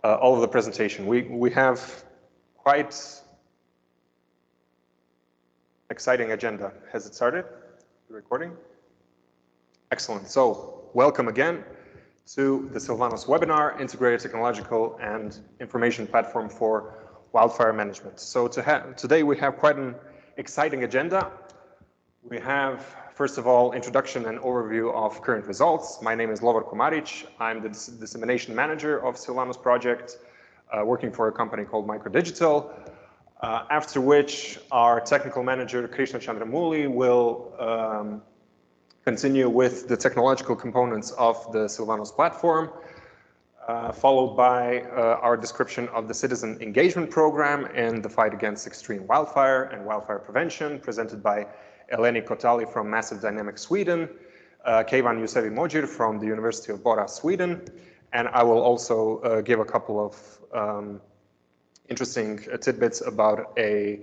all of the presentation. We have quite exciting agenda. Has it started? The recording? Excellent. So welcome again to the SILVANUS webinar, Integrated Technological and Information Platform for Wildfire Management. So today we have quite an exciting agenda. We have, first of all, introduction and overview of current results. My name is Lovor Komaric. I'm the dissemination manager of SILVANUS project, working for a company called Microdigital. After which our technical manager, Krishna Chandramuli, will continue with the technological components of the SILVANUS platform, followed by our description of the citizen engagement program in the fight against extreme wildfire and wildfire prevention, presented by Eleni Kotali from Massive Dynamics Sweden, Keivan Jusevi-Mojir from the University of Borås, Sweden, and I will also give a couple of interesting tidbits about a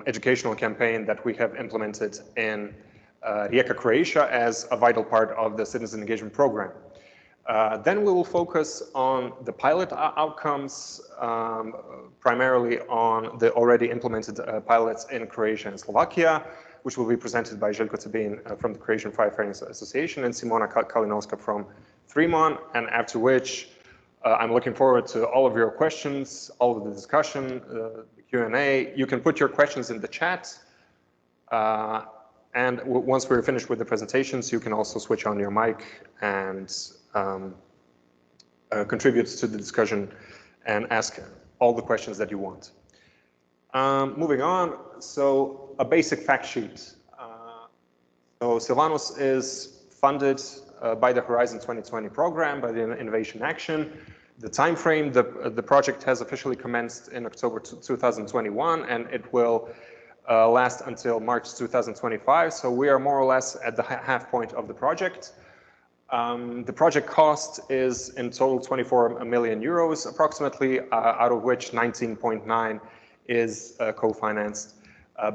educational campaign that we have implemented in Rijeka, Croatia, as a vital part of the citizen engagement program. Then we will focus on the pilot outcomes, primarily on the already implemented pilots in Croatia and Slovakia, which will be presented by Željko Cebin from the Croatian Firefighting Association and Simona Kalinowska from Fremont, and after which I'm looking forward to all of your questions, all of the discussion, the Q&A. You can put your questions in the chat. And once we're finished with the presentations, you can also switch on your mic and contribute to the discussion and ask all the questions that you want. Moving on, so a basic fact sheet. So SILVANUS is funded by the Horizon 2020 program, by the Innovation Action. The time frame, the project has officially commenced in October 2021, and it will last until March 2025. So we are more or less at the half point of the project. The project cost is in total 24 million euros approximately, out of which 19.9 is co-financed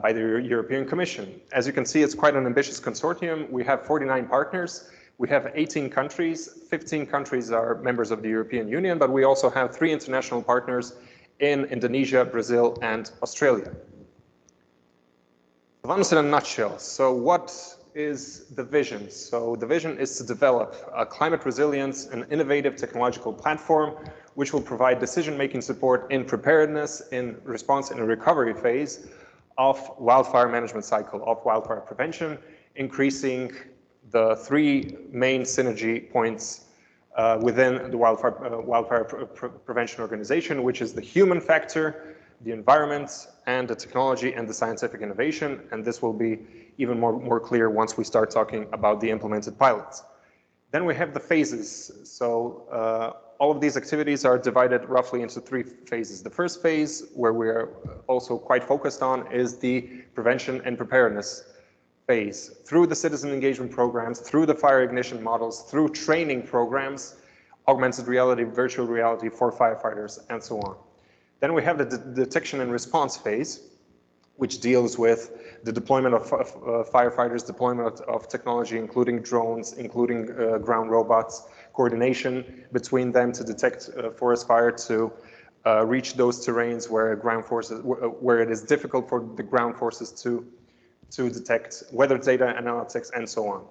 by the European Commission. As you can see, it's quite an ambitious consortium. We have 49 partners. We have 18 countries. 15 countries are members of the European Union, but we also have 3 international partners in Indonesia, Brazil, and Australia. SILVANUS in a nutshell. So what is the vision? So the vision is to develop a climate resilience and innovative technological platform which will provide decision-making support in preparedness, in response, in a recovery phase of wildfire management cycle, of wildfire prevention, increasing the 3 main synergy points within the wildfire prevention organization, which is the human factor, the environment, and the technology and the scientific innovation. And this will be even more clear once we start talking about the implemented pilots. Then we have the phases. So all of these activities are divided roughly into 3 phases. The first phase, where we're also quite focused on, is the prevention and preparedness phase. Through the citizen engagement programs, through the fire ignition models, through training programs, augmented reality, virtual reality for firefighters, and so on. Then we have the detection and response phase, which deals with the deployment of firefighters, deployment of technology, including drones, including ground robots, coordination between them to detect forest fire, to reach those terrains where where it is difficult for the ground forces to detect, weather data analytics, and so on.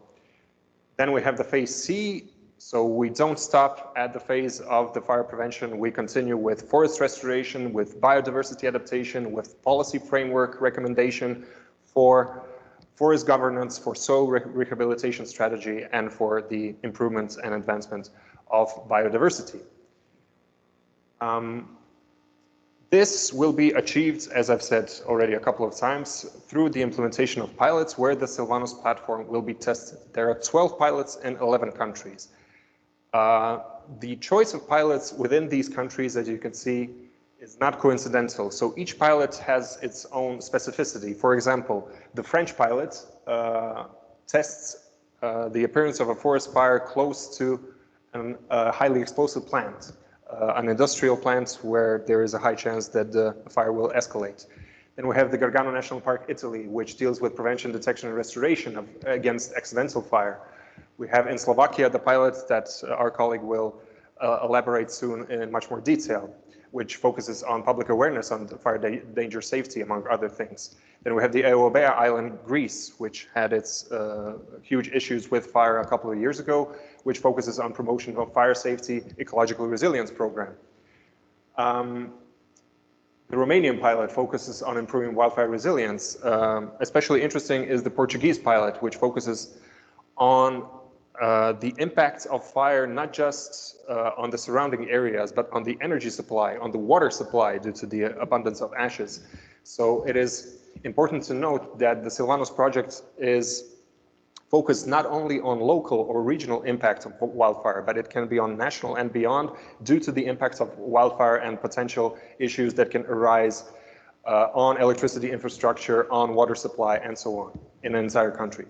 Then we have the phase C. So we don't stop at the phase of the fire prevention. We continue with forest restoration, with biodiversity adaptation, with policy framework recommendation for forest governance, for soil rehabilitation strategy, and for the improvement and advancement of biodiversity. This will be achieved, as I've said already a couple of times, through the implementation of pilots where the SILVANUS platform will be tested. There are 12 pilots in 11 countries. The choice of pilots within these countries, as you can see, is not coincidental. So each pilot has its own specificity. For example, the French pilot tests the appearance of a forest fire close to a highly explosive plant, an industrial plant where there is a high chance that the fire will escalate. Then we have the Gargano National Park, Italy, which deals with prevention, detection, and restoration against accidental fire. We have in Slovakia the pilot that our colleague will elaborate soon in much more detail, which focuses on public awareness on fire danger safety, among other things. Then we have the Eubea Island, Greece, which had its huge issues with fire a couple of years ago, which focuses on promotion of fire safety, ecological resilience program. The Romanian pilot focuses on improving wildfire resilience. Especially interesting is the Portuguese pilot, which focuses on the impacts of fire, not just on the surrounding areas, but on the energy supply, on the water supply due to the abundance of ashes. So it is important to note that the SILVANUS project is focused not only on local or regional impacts of wildfire, but it can be on national and beyond due to the impacts of wildfire and potential issues that can arise on electricity infrastructure, on water supply, and so on in an entire country.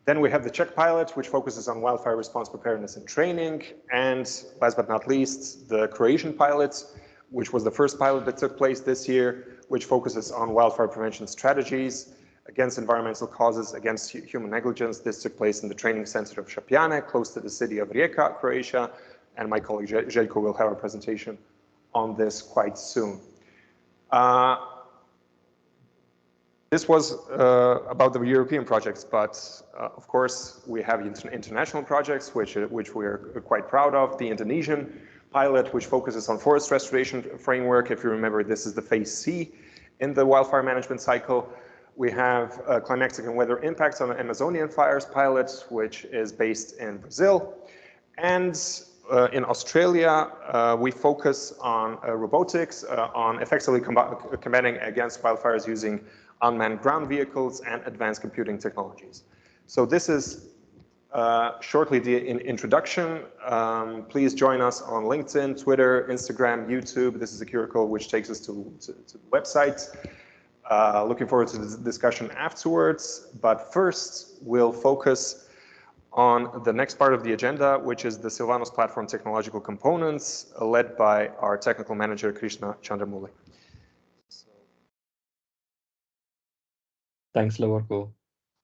Then we have the Czech pilot, which focuses on wildfire response preparedness and training. And last but not least, the Croatian pilot, which was the first pilot that took place this year, which focuses on wildfire prevention strategies against environmental causes, against human negligence. This took place in the training center of Šapjane, close to the city of Rijeka, Croatia. And my colleague Željko will have a presentation on this quite soon. This was about the European projects, but of course we have international projects which we are quite proud of. The Indonesian pilot, which focuses on forest restoration framework. If you remember, this is the phase C in the wildfire management cycle. We have climatic and weather impacts on the Amazonian fires pilot, which is based in Brazil. And in Australia, we focus on robotics, on effectively combating against wildfires using unmanned ground vehicles and advanced computing technologies. So this is shortly the introduction. Please join us on LinkedIn, Twitter, Instagram, YouTube. This is a QR code which takes us to the website. Looking forward to the discussion afterwards. But first, we'll focus on the next part of the agenda, which is the SILVANUS platform technological components, led by our technical manager, Krishna Chandramuli. Thanks, Lavorko.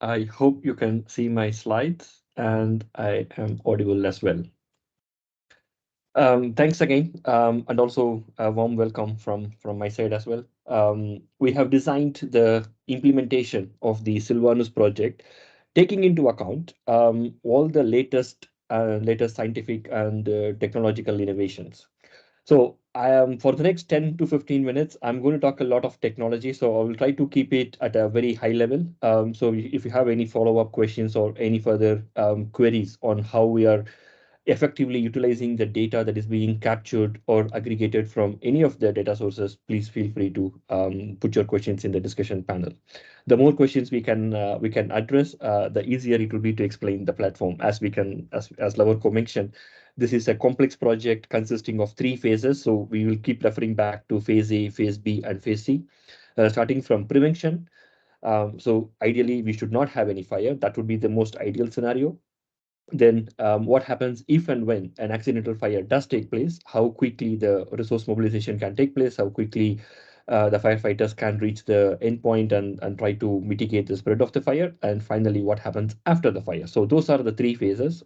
I hope you can see my slides and I am audible as well. Thanks again, and also a warm welcome from my side as well. We have designed the implementation of the SILVANUS project, taking into account all the latest scientific and technological innovations. So for the next 10 to 15 minutes, I'm going to talk a lot of technology. So I will try to keep it at a very high level. So if you have any follow-up questions or any further queries on how we are effectively utilizing the data that is being captured or aggregated from any of the data sources, please feel free to put your questions in the discussion panel. The more questions we can address, the easier it will be to explain the platform. As Lavorko mentioned, this is a complex project consisting of 3 phases. So we will keep referring back to phase A, phase B, and phase C, starting from prevention. So ideally, we should not have any fire. That would be the most ideal scenario. Then what happens if and when an accidental fire does take place, how quickly the resource mobilization can take place, how quickly the firefighters can reach the endpoint and try to mitigate the spread of the fire, and finally what happens after the fire. So those are the 3 phases.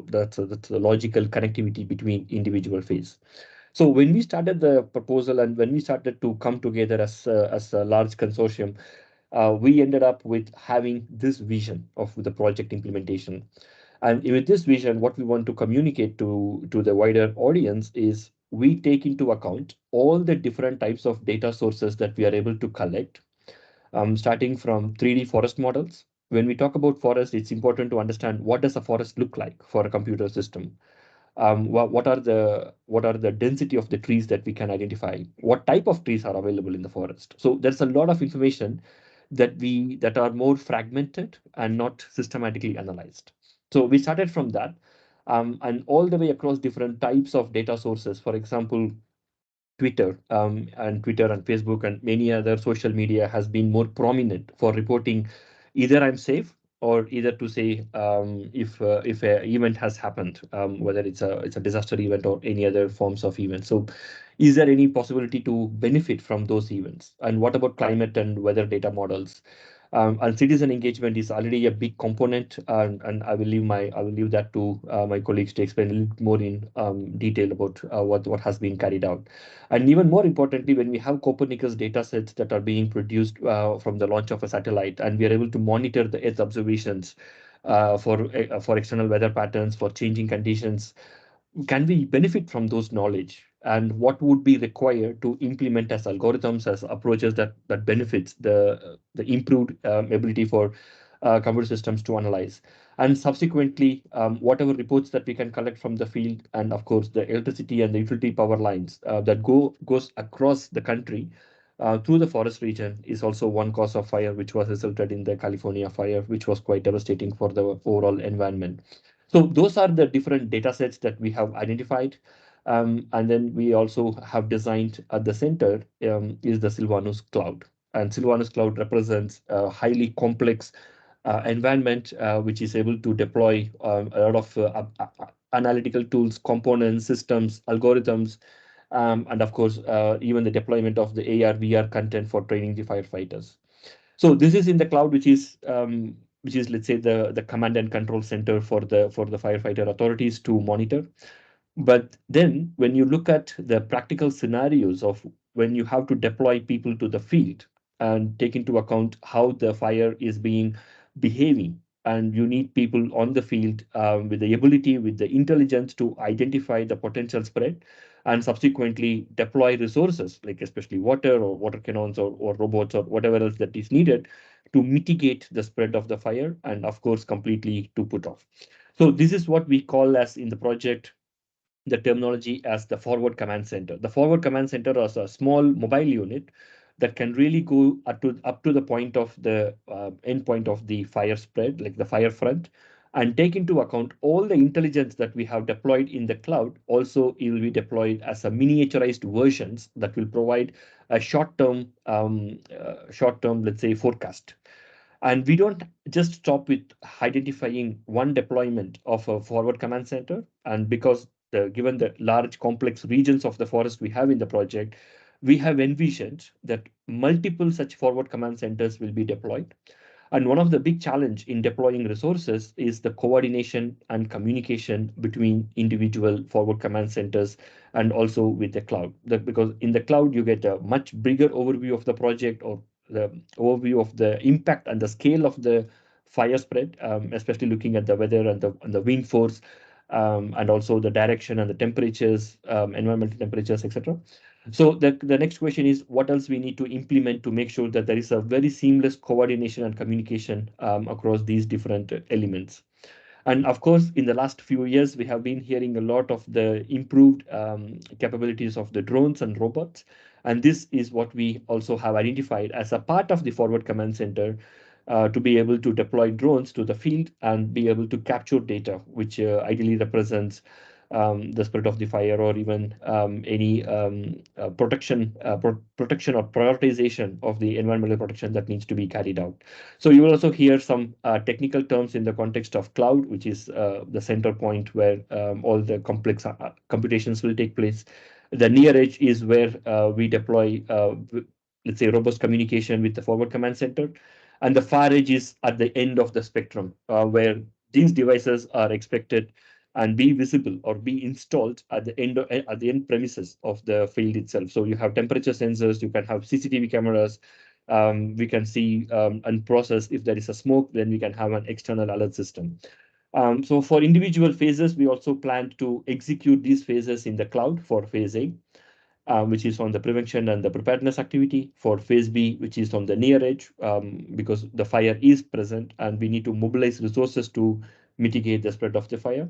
That's the logical connectivity between individual phases. So when we started the proposal and when we started to come together as a large consortium, we ended up with having this vision of the project implementation. And with this vision, what we want to communicate to the wider audience is we take into account all the different types of data sources that we are able to collect, starting from 3D forest models. When we talk about forest, it's important to understand what does a forest look like for a computer system. What are the density of the trees that we can identify? What type of trees are available in the forest? So there's a lot of information that are more fragmented and not systematically analyzed. So we started from that, and all the way across different types of data sources. For example, Twitter and Facebook and many other social media has been more prominent for reporting either I'm safe or either to say if an event has happened, whether it's a disaster event or any other forms of event. So is there any possibility to benefit from those events? And what about climate and weather data models? And citizen engagement is already a big component, and I will leave that to my colleagues to explain a little more in detail about what has been carried out. And even more importantly, when we have Copernicus data sets that are being produced from the launch of a satellite, and we are able to monitor the Earth observations for external weather patterns, for changing conditions, can we benefit from those knowledge, and what would be required to implement as algorithms, as approaches that benefits the improved ability for computer systems to analyze, and subsequently whatever reports that we can collect from the field, and of course the electricity and the utility power lines that goes across the country through the forest region is also one cause of fire, which was resulted in the California fire, which was quite devastating for the overall environment. So those are the different data sets that we have identified. And then we also have designed at the center is the Silvanus cloud. And Silvanus cloud represents a highly complex environment which is able to deploy a lot of analytical tools, components, systems, algorithms, and of course, even the deployment of the AR, VR content for training the firefighters. So this is in the cloud, which is let's say the command and control center for the firefighter authorities to monitor. But then when you look at the practical scenarios of when you have to deploy people to the field and take into account how the fire is behaving, and you need people on the field with the ability, with the intelligence to identify the potential spread and subsequently deploy resources like especially water or water cannons or robots or whatever else that is needed to mitigate the spread of the fire and of course completely to put off. So this is what we call as in the project the terminology as the forward command center. The forward command center is a small mobile unit that can really go up to the point of the end point of the fire spread, like the fire front, and take into account all the intelligence that we have deployed in the cloud. Also, it will be deployed as a miniaturized versions that will provide a short-term, let's say, forecast. And we don't just stop with identifying one deployment of a forward command center. And because given the large complex regions of the forest we have in the project, we have envisioned that multiple such forward command centers will be deployed. And one of the big challenge in deploying resources is the coordination and communication between individual forward command centers and also with the cloud. Because in the cloud, you get a much bigger overview of the project or the overview of the impact and the scale of the fire spread, especially looking at the weather and the wind force, and also the direction and the temperatures, environmental temperatures, etc. So the next question is what else we need to implement to make sure that there is a very seamless coordination and communication across these different elements. And of course, in the last few years, we have been hearing a lot of the improved capabilities of the drones and robots. And this is what we also have identified as a part of the forward command center to be able to deploy drones to the field and be able to capture data, which ideally represents the spread of the fire or even any protection or prioritization of the environmental protection that needs to be carried out. So you will also hear some technical terms in the context of cloud, which is the center point where all the complex computations will take place. The near edge is where we deploy, let's say, robust communication with the forward command center. And the far edge is at the end of the spectrum, where these devices are expected and be visible or be installed at the end premises of the field itself. So you have temperature sensors, you can have CCTV cameras. We can see and process if there is a smoke, then we can have an external alert system. So for individual phases, we also plan to execute these phases in the cloud for phase A, which is on the prevention and the preparedness activity, for phase B, which is on the near edge, because the fire is present and we need to mobilize resources to mitigate the spread of the fire.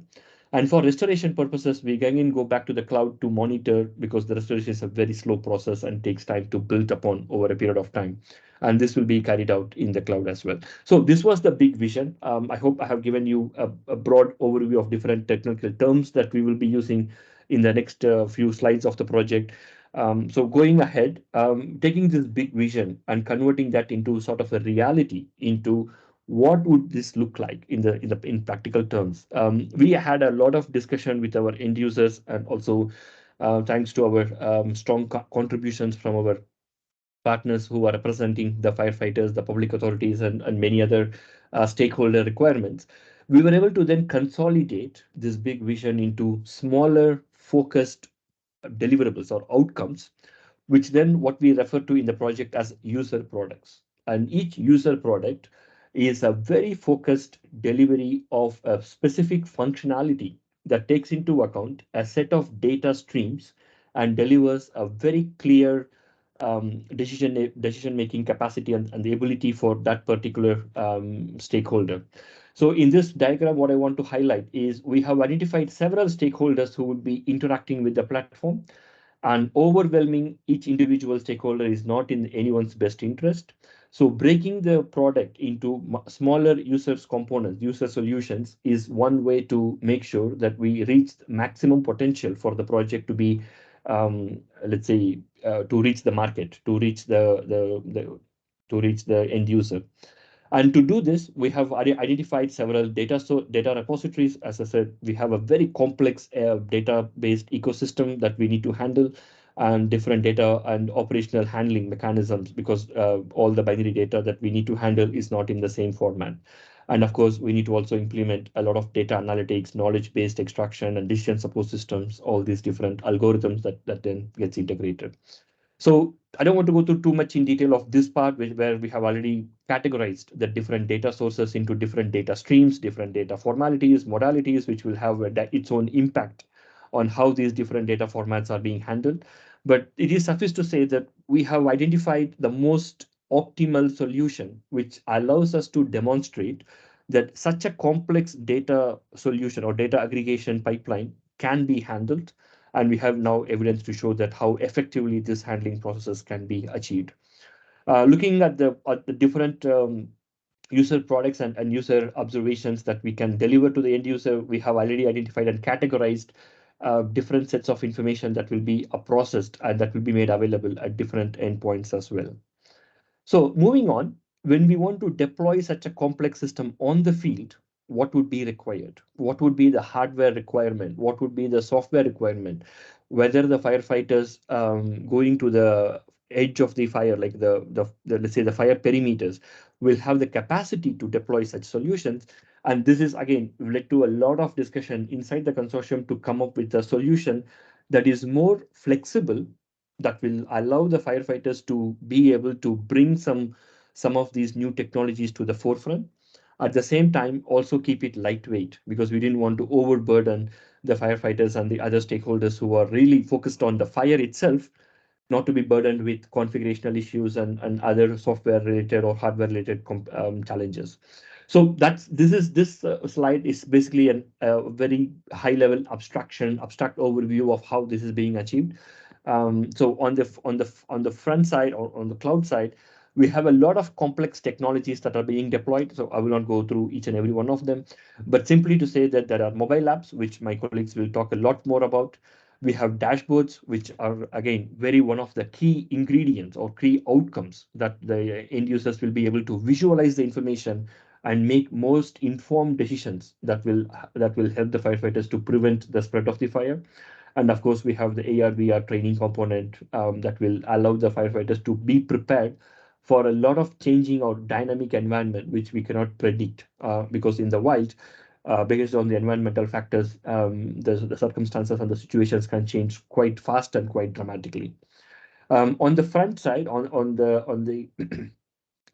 And for restoration purposes, we again go back to the cloud to monitor because the restoration is a very slow process and takes time to build upon over a period of time. And this will be carried out in the cloud as well. So this was the big vision. I hope I have given you a broad overview of different technical terms that we will be using in the next few slides of the project. So going ahead, taking this big vision and converting that into sort of a reality, into what would this look like in practical terms. We had a lot of discussion with our end users, and also thanks to our strong contributions from our partners who are representing the firefighters, the public authorities, and many other stakeholder requirements, we were able to then consolidate this big vision into smaller, focused deliverables or outcomes, which then what we refer to in the project as user products. And each user product is a very focused delivery of a specific functionality that takes into account a set of data streams and delivers a very clear decision making capacity and the ability for that particular stakeholder. So in this diagram, what I want to highlight is we have identified several stakeholders who will be interacting with the platform, and overwhelming each individual stakeholder is not in anyone's best interest. So breaking the product into smaller users components, user solutions, is one way to make sure that we reach maximum potential for the project to be, let's say, to reach the market, to reach the end user. And to do this, we have identified several data repositories. As I said, we have a very complex data-based ecosystem that we need to handle, and different data and operational handling mechanisms, because all the binary data that we need to handle is not in the same format. And of course, we need to also implement a lot of data analytics, knowledge-based extraction, and decision support systems, all these different algorithms that then gets integrated. So I don't want to go through too much in detail of this part, where we have already categorized the different data sources into different data streams, different data formalities, modalities, which will have its own impact on how these different data formats are being handled. But it is suffice to say that we have identified the most optimal solution, which allows us to demonstrate that such a complex data solution or data aggregation pipeline can be handled, and we have now evidence to show that how effectively this handling processes can be achieved. Looking at the different user products and user observations that we can deliver to the end user, we have already identified and categorized different sets of information that will be processed and that will be made available at different endpoints as well. So moving on, when we want to deploy such a complex system on the field, what would be required? What would be the hardware requirement? What would be the software requirement? Whether the firefighters going to the edge of the fire, like the let's say the fire perimeters, will have the capacity to deploy such solutions. And this is again led to a lot of discussion inside the consortium to come up with a solution that is more flexible, that will allow the firefighters to be able to bring some of these new technologies to the forefront. At the same time, also keep it lightweight, because we didn't want to overburden the firefighters and the other stakeholders who are really focused on the fire itself, not to be burdened with configurational issues and other software related or hardware related challenges. So this slide is basically a very high level abstract overview of how this is being achieved. So on the front side, or on the cloud side, we have a lot of complex technologies that are being deployed. So I will not go through each and every one of them, but simply to say that there are mobile apps, which my colleagues will talk a lot more about. We have dashboards, which are again very one of the key ingredients or key outcomes that the end users will be able to visualize the information and make most informed decisions that will help the firefighters to prevent the spread of the fire. And of course, we have the AR/VR training component that will allow the firefighters to be prepared for a lot of changing or dynamic environment, which we cannot predict, because in the wild, based on the environmental factors, the circumstances and the situations can change quite fast and quite dramatically. On the front side, on the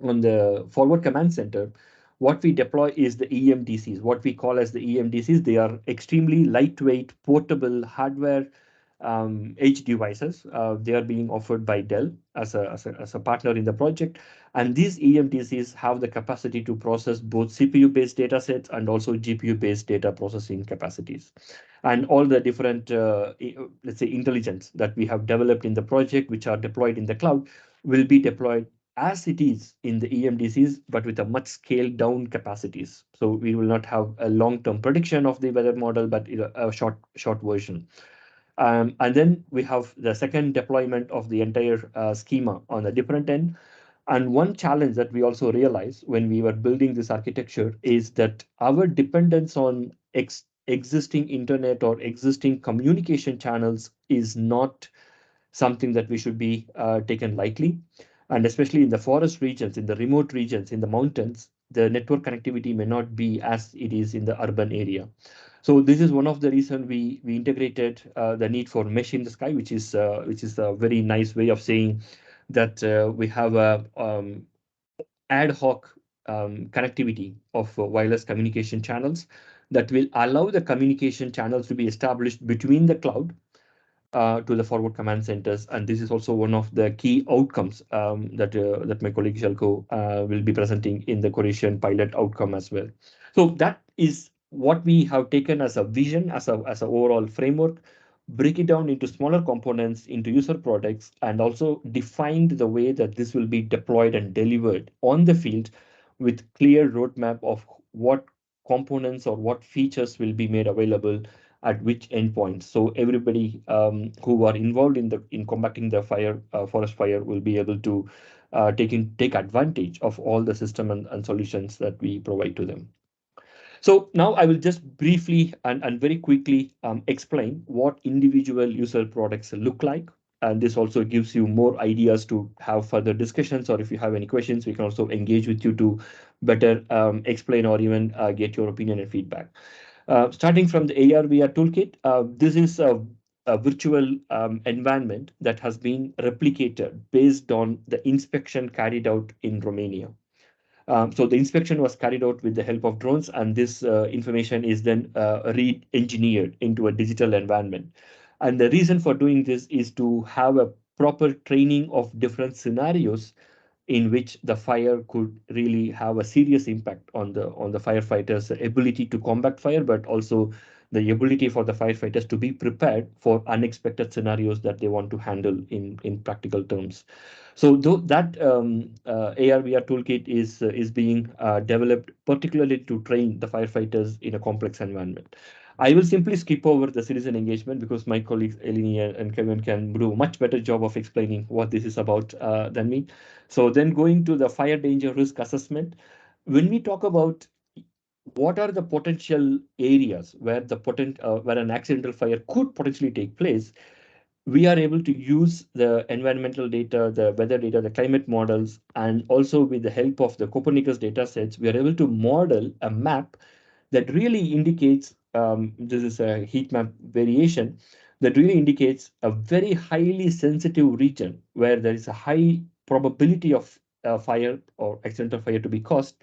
on the forward command center, what we deploy is the EMDCs, what we call as the EMDCs. They are extremely lightweight, portable hardware edge devices. They are being offered by Dell as a partner in the project. And these EMDCs have the capacity to process both CPU-based data sets and also GPU-based data processing capacities. And all the different, let's say, intelligence that we have developed in the project, which are deployed in the cloud, will be deployed as it is in the EMDCs, but with a much scaled down capacities. So we will not have a long-term prediction of the weather model, but a short version. And then we have the second deployment of the entire schema on a different end. And one challenge that we also realized when we were building this architecture is that our dependence on existing internet or existing communication channels is not something that we should be taken lightly. And especially in the forest regions, in the remote regions, in the mountains, the network connectivity may not be as it is in the urban area. So this is one of the reasons we integrated the need for mesh in the sky, which is a very nice way of saying that we have a ad hoc connectivity of wireless communication channels that will allow the communication channels to be established between the cloud to the forward command centers. And this is also one of the key outcomes that my colleague Željko will be presenting in the Croatian pilot outcome as well. So that is what we have taken as a vision, as an overall framework, break it down into smaller components, into user products, and also defined the way that this will be deployed and delivered on the field with clear roadmap of what components or what features will be made available at which endpoints. So everybody who are involved in combating the fire, forest fire, will be able to take advantage of all the system and solutions that we provide to them. So now I will just briefly and very quickly explain what individual user products look like. And this also gives you more ideas to have further discussions, or if you have any questions, we can also engage with you to better explain or even get your opinion and feedback. Starting from the AR/VR toolkit, this is a virtual environment that has been replicated based on the inspection carried out in Romania. So the inspection was carried out with the help of drones, and this information is then re-engineered into a digital environment. And the reason for doing this is to have a proper training of different scenarios in which the fire could really have a serious impact on the firefighters' ability to combat fire, but also the ability for the firefighters to be prepared for unexpected scenarios that they want to handle in practical terms. So that AR/VR toolkit is being developed particularly to train the firefighters in a complex environment. I will simply skip over the citizen engagement because my colleagues Eleni and Kevin can do a much better job of explaining what this is about than me. So then going to the fire danger risk assessment, when we talk about what are the potential areas where where an accidental fire could potentially take place, we are able to use the environmental data, the weather data, the climate models, and also with the help of the Copernicus data sets, we are able to model a map that really indicates, this is a heat map variation, that really indicates a very highly sensitive region where there is a high probability of fire or accidental fire to be caused,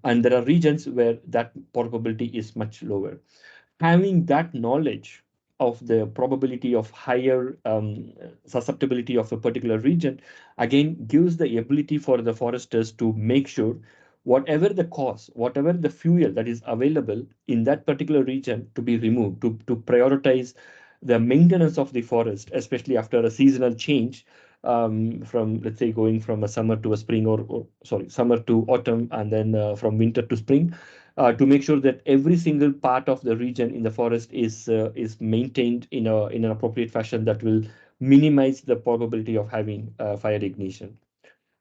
and there are regions where that probability is much lower. Having that knowledge of the probability of higher susceptibility of a particular region, again, gives the ability for the foresters to make sure whatever the cost, whatever the fuel that is available in that particular region to be removed, to prioritize the maintenance of the forest, especially after a seasonal change from, let's say, going from a summer to a spring, or sorry, summer to autumn, and then from winter to spring, to make sure that every single part of the region in the forest is maintained in an appropriate fashion that will minimize the probability of having fire ignition.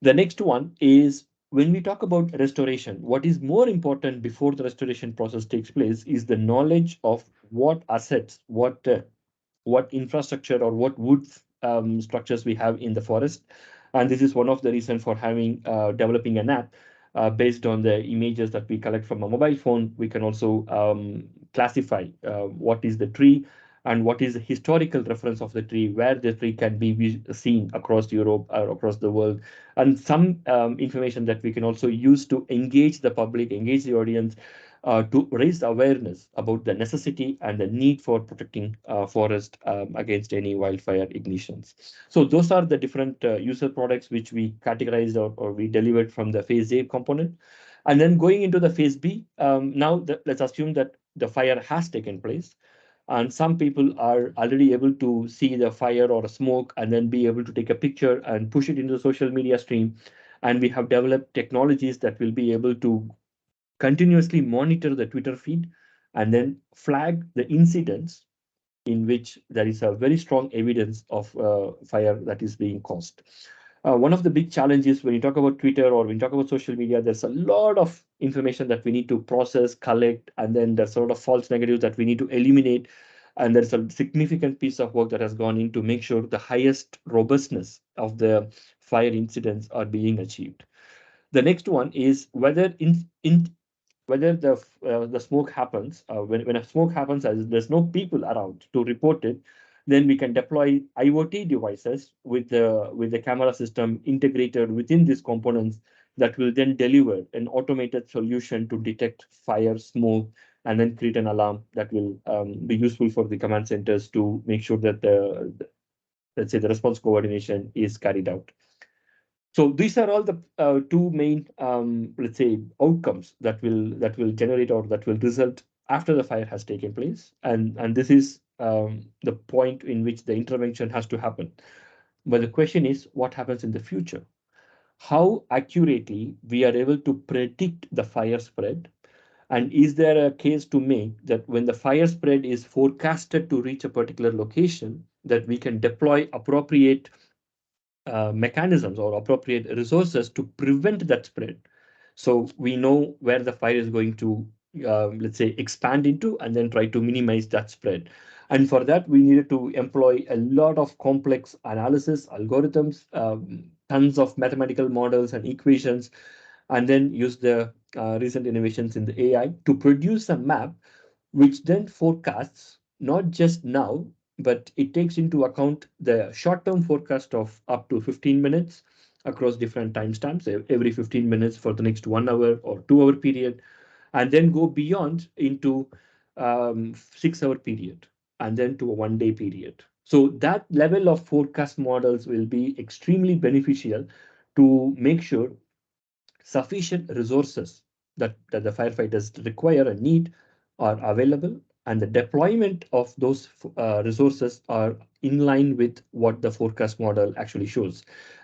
The next one is when we talk about restoration, what is more important before the restoration process takes place is the knowledge of what assets, what infrastructure or what wood structures we have in the forest. And this is one of the reasons for having developing an app based on the images that we collect from a mobile phone. We can also classify what is the tree and what is the historical reference of the tree, where the tree can be seen across Europe or across the world, and some information that we can also use to engage the public, engage the audience, to raise awareness about the necessity and the need for protecting forest against any wildfire ignitions. So those are the different user products which we categorized or we delivered from the phase A component. And then going into the phase B, now let's assume that the fire has taken place, and some people are already able to see the fire or smoke and then be able to take a picture and push it into the social media stream. And we have developed technologies that will be able to continuously monitor the Twitter feed and then flag the incidents in which there is a very strong evidence of fire that is being caused. One of the big challenges when you talk about Twitter or when you talk about social media, there's a lot of information that we need to process, collect, and then there's sort of false negatives that we need to eliminate. And there's a significant piece of work that has gone in to make sure the highest robustness of the fire incidents are being achieved. The next one is whether whether the smoke happens, when a smoke happens, as there's no people around to report it, then we can deploy IoT devices with the camera system integrated within these components that will then deliver an automated solution to detect fire, smoke, and then create an alarm that will be useful for the command centers to make sure that let's say the response coordination is carried out. So these are all the two main, let's say, outcomes that will generate or that will result after the fire has taken place, and this is the point in which the intervention has to happen. But the question is, what happens in the future? How accurately we are able to predict the fire spread, and is there a case to make that when the fire spread is forecasted to reach a particular location, that we can deploy appropriate mechanisms or appropriate resources to prevent that spread. So we know where the fire is going to, let's say, expand into, and then try to minimize that spread. And for that, we needed to employ a lot of complex analysis algorithms, tons of mathematical models and equations, and then use the recent innovations in the AI to produce a map which then forecasts not just now, but it takes into account the short-term forecast of up to 15 minutes across different timestamps, every 15 minutes for the next 1 hour or 2 hour period, and then go beyond into 6 hour period, and then to a 1 day period. So that level of forecast models will be extremely beneficial to make sure sufficient resources that the firefighters require and need are available, and the deployment of those resources are in line with what the forecast model actually shows.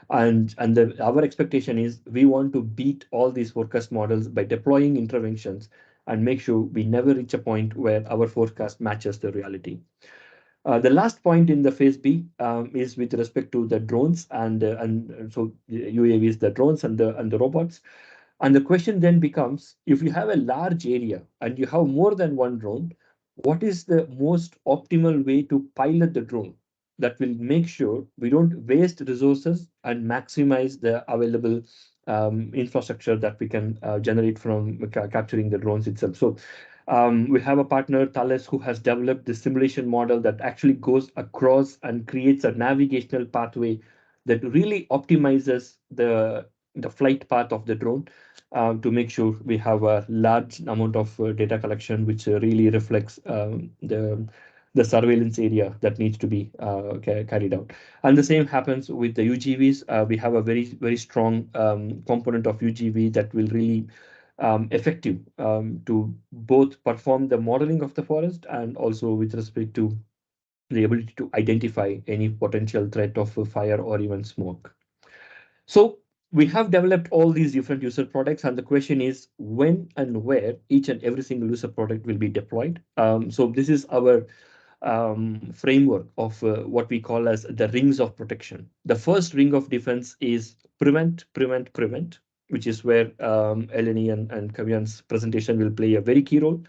And our expectation is we want to beat all these forecast models by deploying interventions and make sure we never reach a point where our forecast matches the reality. The last point in the phase B is with respect to the drones and so UAVs, the drones and the robots. And the question then becomes, if you have a large area and you have more than one drone, what is the most optimal way to pilot the drone that will make sure we don't waste resources and maximize the available infrastructure that we can generate from capturing the drones itself. So we have a partner, Thales, who has developed this simulation model that actually goes across and creates a navigational pathway that really optimizes the flight path of the drone to make sure we have a large amount of data collection, which really reflects the surveillance area that needs to be carried out. And the same happens with the UGVs. We have a very strong component of UGV that will really effective to both perform the modeling of the forest and also with respect to the ability to identify any potential threat of fire or even smoke. So we have developed all these different user products, and the question is when and where each and every single user product will be deployed. So this is our framework of what we call as the rings of protection. The first ring of defense is prevent, prevent, prevent, which is where Eleni and Kavyan's presentation will play a very key role.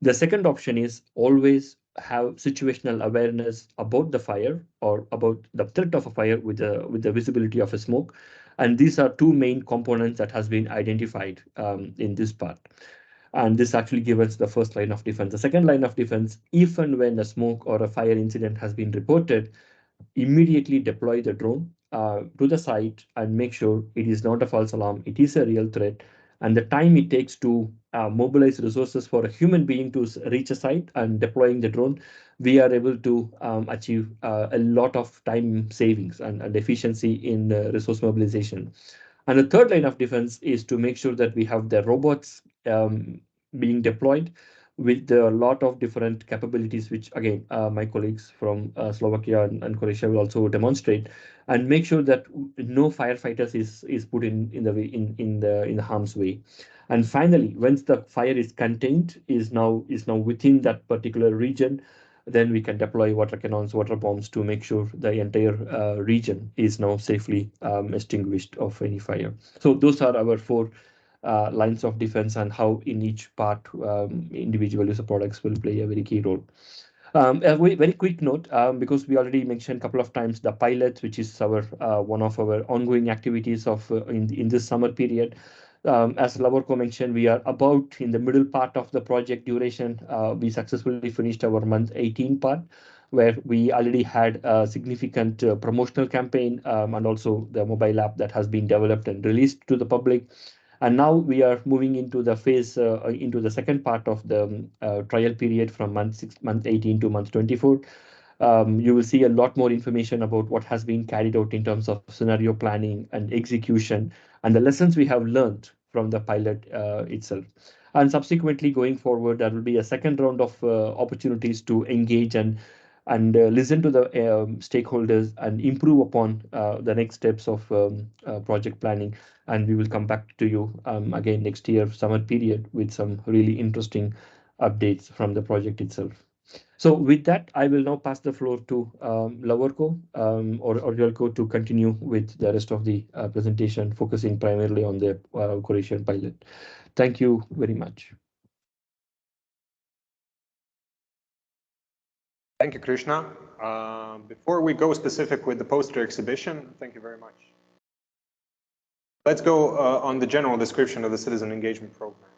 The second option is always have situational awareness about the fire or about the threat of a fire with the visibility of a smoke. And these are two main components that has been identified in this part. And this actually gives us the first line of defense. The second line of defense, if and when a smoke or a fire incident has been reported, immediately deploy the drone to the site and make sure it is not a false alarm, it is a real threat. And the time it takes to mobilize resources for a human being to reach a site and deploying the drone, we are able to achieve a lot of time savings and efficiency in resource mobilization. And the third line of defense is to make sure that we have the robots being deployed with a lot of different capabilities, which again, my colleagues from Slovakia and Croatia will also demonstrate, and make sure that no firefighters is put in the harm's way. And finally, once the fire is contained, is now within that particular region, then we can deploy water cannons, water bombs to make sure the entire region is now safely extinguished of any fire. So those are our four lines of defense and how in each part individual user products will play a very key role. A very quick note, because we already mentioned a couple of times the pilot, which is our one of our ongoing activities of in this summer period. As Lavorko mentioned, we are about in the middle part of the project duration. We successfully finished our month 18 part, where we already had a significant promotional campaign, and also the mobile app that has been developed and released to the public. And now we are moving into the phase, into the second part of the trial period from month 18 to month 24. You will see a lot more information about what has been carried out in terms of scenario planning and execution and the lessons we have learned from the pilot itself. And subsequently going forward, there will be a second round of opportunities to engage and listen to the stakeholders and improve upon the next steps of project planning. And we will come back to you again next year, summer period, with some really interesting updates from the project itself. So with that, I will now pass the floor to Lavorko or Jelko to continue with the rest of the presentation, focusing primarily on the Croatian pilot. Thank you very much. Thank you, Krishna. Before we go specific with the poster exhibition, thank you very much. Let's go on the general description of the citizen engagement program.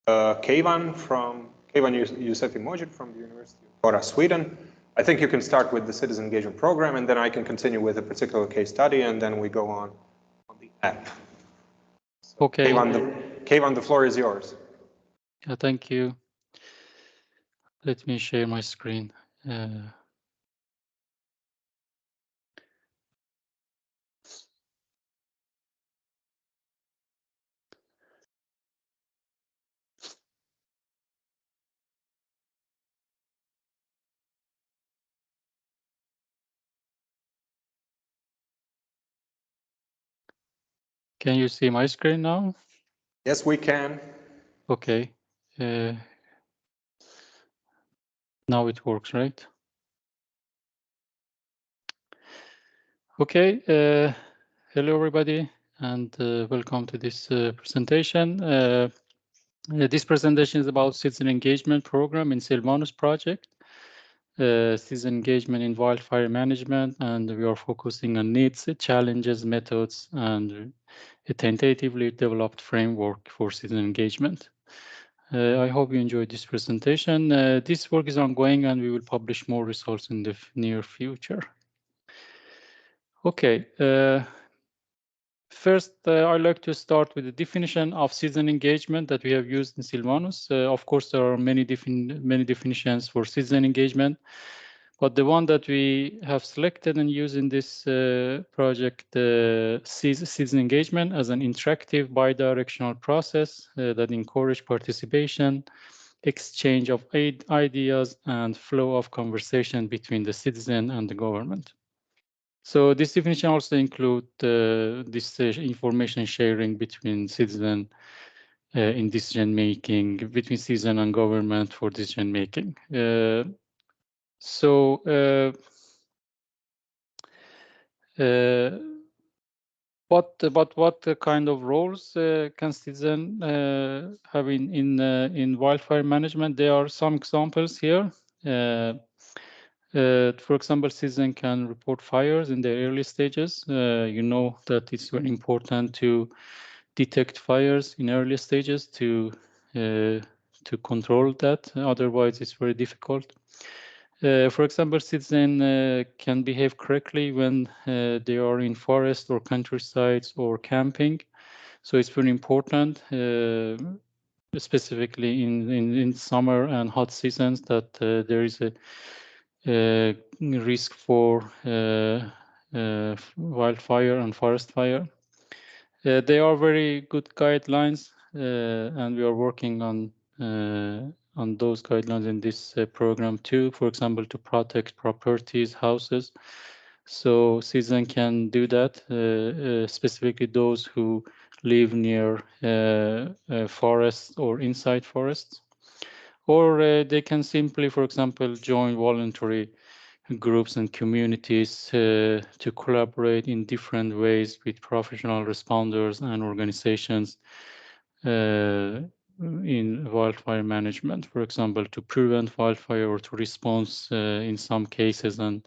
Keivan Yousefi Mojit from the University of Borås, Sweden. I think you can start with the citizen engagement program, and then I can continue with a particular case study, and then we go on the app. So, okay. Keivan, the floor is yours. Yeah, thank you. Let me share my screen. Can you see my screen now? Yes, we can. Okay. Now it works, right? Okay. Hello, everybody, and welcome to this presentation. This presentation is about citizen engagement program in SILVANUS project, citizen engagement in wildfire management, and we are focusing on needs, challenges, methods, and a tentatively developed framework for citizen engagement. I hope you enjoyed this presentation. This work is ongoing, and we will publish more results in the near future. Okay. First, I'd like to start with the definition of citizen engagement that we have used in SILVANUS. Of course, there are many definitions for citizen engagement, but the one that we have selected and used in this project sees citizen engagement as an interactive bidirectional process that encourages participation, exchange of ideas, and flow of conversation between the citizen and the government. So this definition also includes this information sharing between citizen in decision making, between citizen and government for decision making. What kind of roles can citizen have in wildfire management? There are some examples here. For example, citizen can report fires in the early stages. You know that it's very important to detect fires in early stages to control that. Otherwise, it's very difficult. For example, citizen can behave correctly when they are in forest or countrysides or camping. So it's very important, specifically in summer and hot seasons, that there is a risk for wildfire and forest fire. They are very good guidelines, and we are working on those guidelines in this program too. For example, to protect properties, houses. So citizens can do that, specifically those who live near forests or inside forests. Or they can simply, for example, join voluntary groups and communities to collaborate in different ways with professional responders and organizations in wildfire management, for example, to prevent wildfire or to respond in some cases, and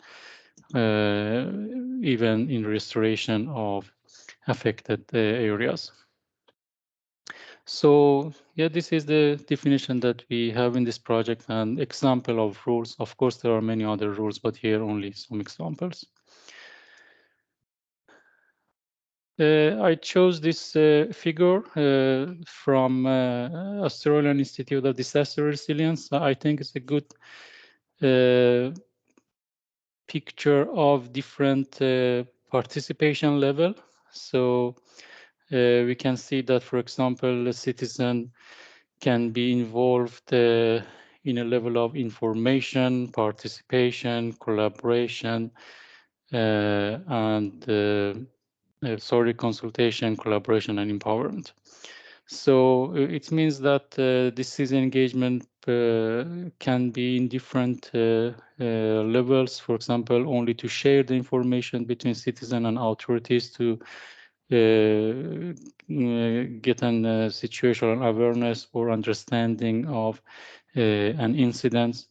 even in restoration of affected areas. So yeah, this is the definition that we have in this project, and example of rules. Of course, there are many other rules, but here only some examples. I chose this figure from Australian Institute of Disaster Resilience. I think it's a good picture of different participation level. So we can see that, for example, a citizen can be involved in a level of information, participation, collaboration, and consultation, collaboration, and empowerment. So it means that this citizen engagement can be in different levels. For example, only to share the information between citizen and authorities to get a situational awareness or understanding of an incident,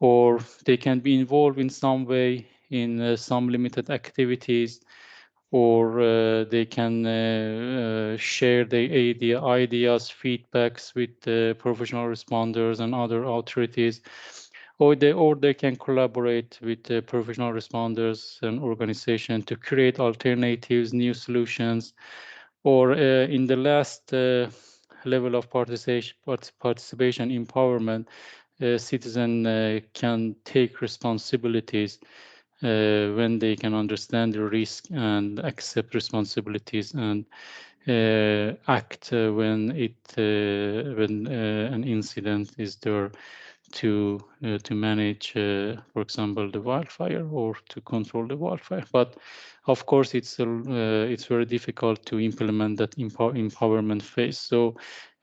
or they can be involved in some way in some limited activities, or they can share their ideas, feedbacks with professional responders and other authorities, or they can collaborate with professional responders and organizations to create alternatives, new solutions, or in the last level of participation empowerment, citizen can take responsibilities when they can understand the risk and accept responsibilities and act when an incident is there to manage, for example, the wildfire or to control the wildfire. But of course, it's very difficult to implement that empowerment phase. So,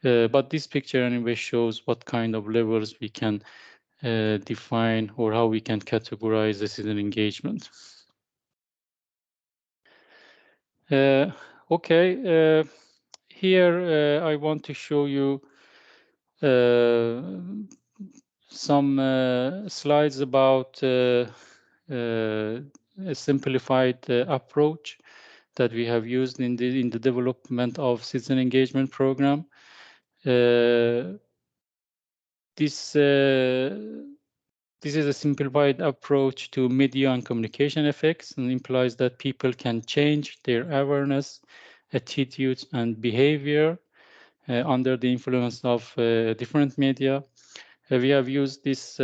but this picture anyway shows what kind of levels we can define, or how we can categorize the citizen engagement. Okay, here I want to show you some slides about a simplified approach that we have used in the development of citizen engagement program. This is a simplified approach to media and communication effects, and implies that people can change their awareness, attitudes, and behavior under the influence of different media. We have used this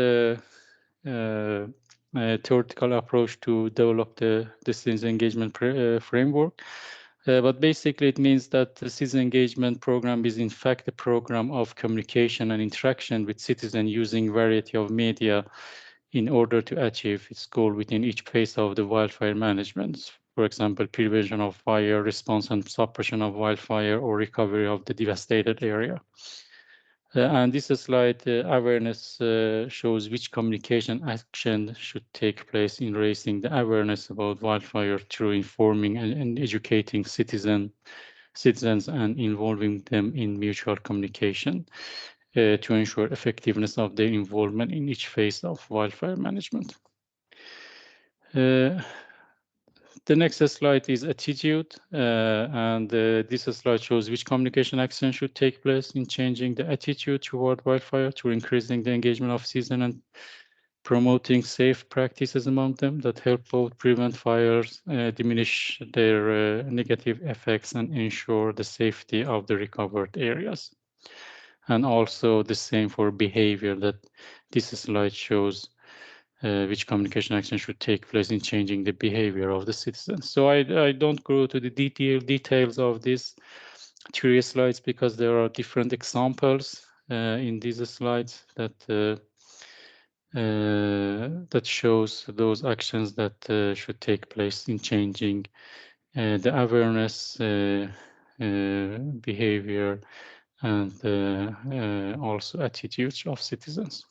theoretical approach to develop the citizen engagement framework. But basically, it means that the citizen engagement program is in fact a program of communication and interaction with citizens using variety of media in order to achieve its goal within each phase of the wildfire management. For example, prevention of fire, response and suppression of wildfire, or recovery of the devastated area. And this slide awareness shows which communication action should take place in raising the awareness about wildfire through informing and educating citizens and involving them in mutual communication to ensure effectiveness of their involvement in each phase of wildfire management. The next slide is attitude, and this slide shows which communication action should take place in changing the attitude toward wildfire, through increasing the engagement of citizens and promoting safe practices among them that help both prevent fires, diminish their negative effects, and ensure the safety of the recovered areas. And also the same for behavior, that this slide shows which communication action should take place in changing the behavior of the citizens. So I don't go to the details of these 3 slides, because there are different examples in these slides that shows those actions that should take place in changing the awareness, behavior, and also attitudes of citizens.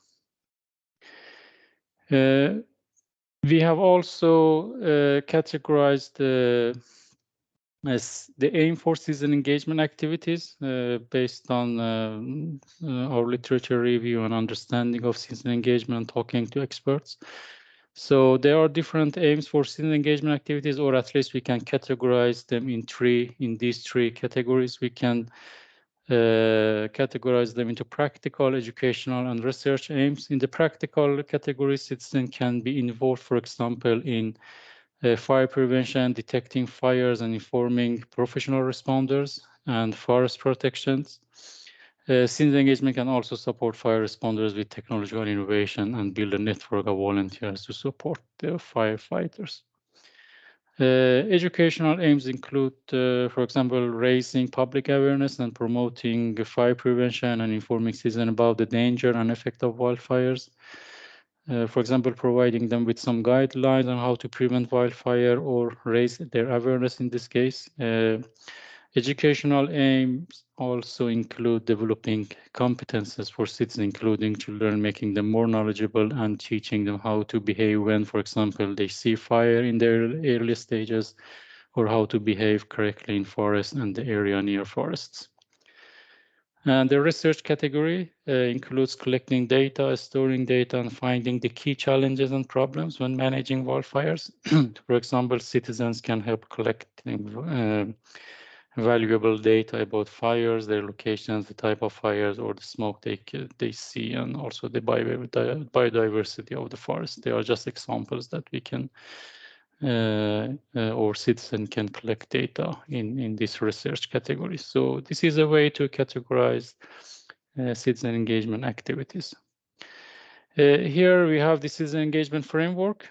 We have also categorized As the aim for citizen engagement activities based on our literature review and understanding of citizen engagement and talking to experts. So there are different aims for citizen engagement activities, or at least we can categorize them in these three categories. We can categorize them into practical, educational, and research aims. In the practical category, citizen can be involved, for example, in fire prevention, detecting fires, and informing professional responders and forest protections. Citizen engagement can also support fire responders with technological innovation and build a network of volunteers to support the firefighters. Educational aims include, for example, raising public awareness and promoting fire prevention and informing citizens about the danger and effect of wildfires. For example, providing them with some guidelines on how to prevent wildfire or raise their awareness in this case. Educational aims also include developing competences for citizens, including children, making them more knowledgeable and teaching them how to behave when, for example, they see fire in their early stages, or how to behave correctly in forests and the area near forests. And the research category includes collecting data, storing data, and finding the key challenges and problems when managing wildfires. For example, citizens can help collecting valuable data about fires, their locations, the type of fires, or the smoke they see, and also the biodiversity of the forest. They are just examples that we can or citizen can collect data in this research category. So this is a way to categorize citizen engagement activities. Here we have the citizen engagement framework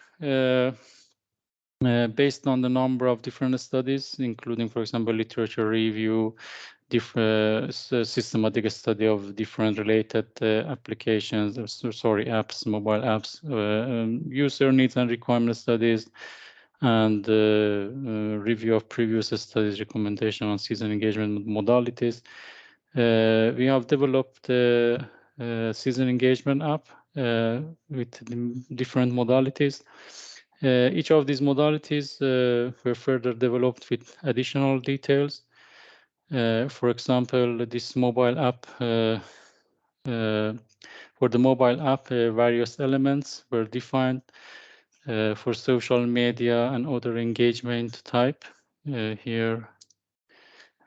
based on the number of different studies, including, for example, literature review, systematic study of different related applications, apps, mobile apps, user needs and requirement studies, and review of previous studies, recommendation on citizen engagement modalities. We have developed a citizen engagement app with different modalities. Each of these modalities were further developed with additional details. For example, this mobile app, for the mobile app, various elements were defined. For social media and other engagement type, here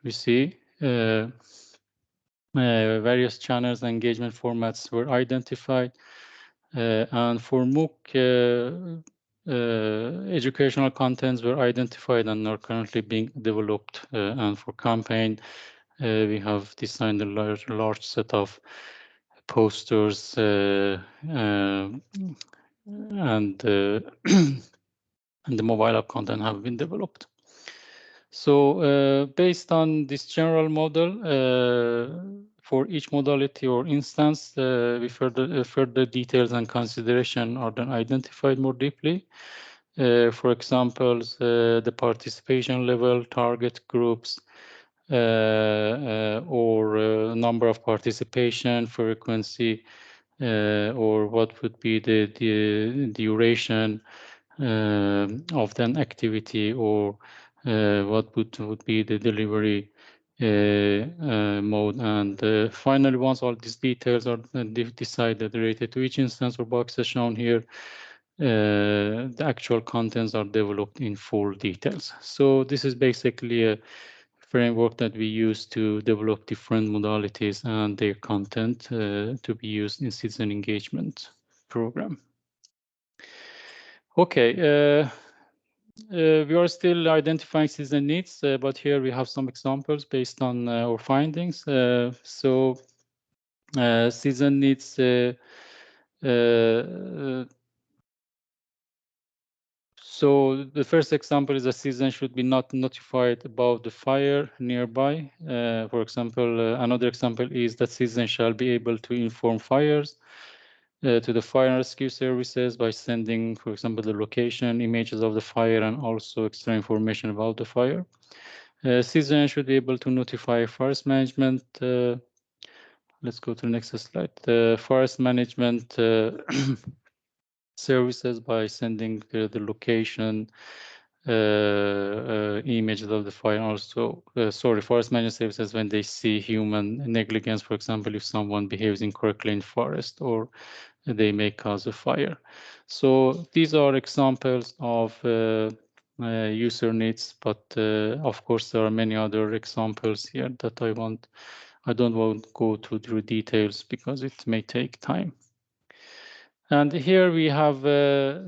we see various channels and engagement formats were identified. And for MOOC, educational contents were identified and are currently being developed. And for campaign, we have designed a large set of posters and the mobile app content have been developed. So based on this general model, for each modality or instance, we further details and consideration are then identified more deeply. For example, the participation level, target groups, or number of participation, frequency, or what would be the duration of an activity, or what would be the delivery mode. And finally, once all these details are decided related to each instance or box as shown here, the actual contents are developed in full details. So this is basically a framework that we use to develop different modalities and their content to be used in citizen engagement program. Okay, we are still identifying citizen needs, but here we have some examples based on our findings. So citizen needs, so the first example is a citizen should be not notified about the fire nearby. For example, another example is that citizens shall be able to inform fires to the fire and rescue services by sending, for example, the location, images of the fire, and also extra information about the fire. Citizens should be able to notify forest management. Let's go to the next slide. The forest management services by sending the location, images of the fire. Also, forest management services, when they see human negligence, for example, if someone behaves incorrectly in forest or they may cause a fire. So these are examples of user needs, but of course there are many other examples here that I don't want to go through details because it may take time. And here we have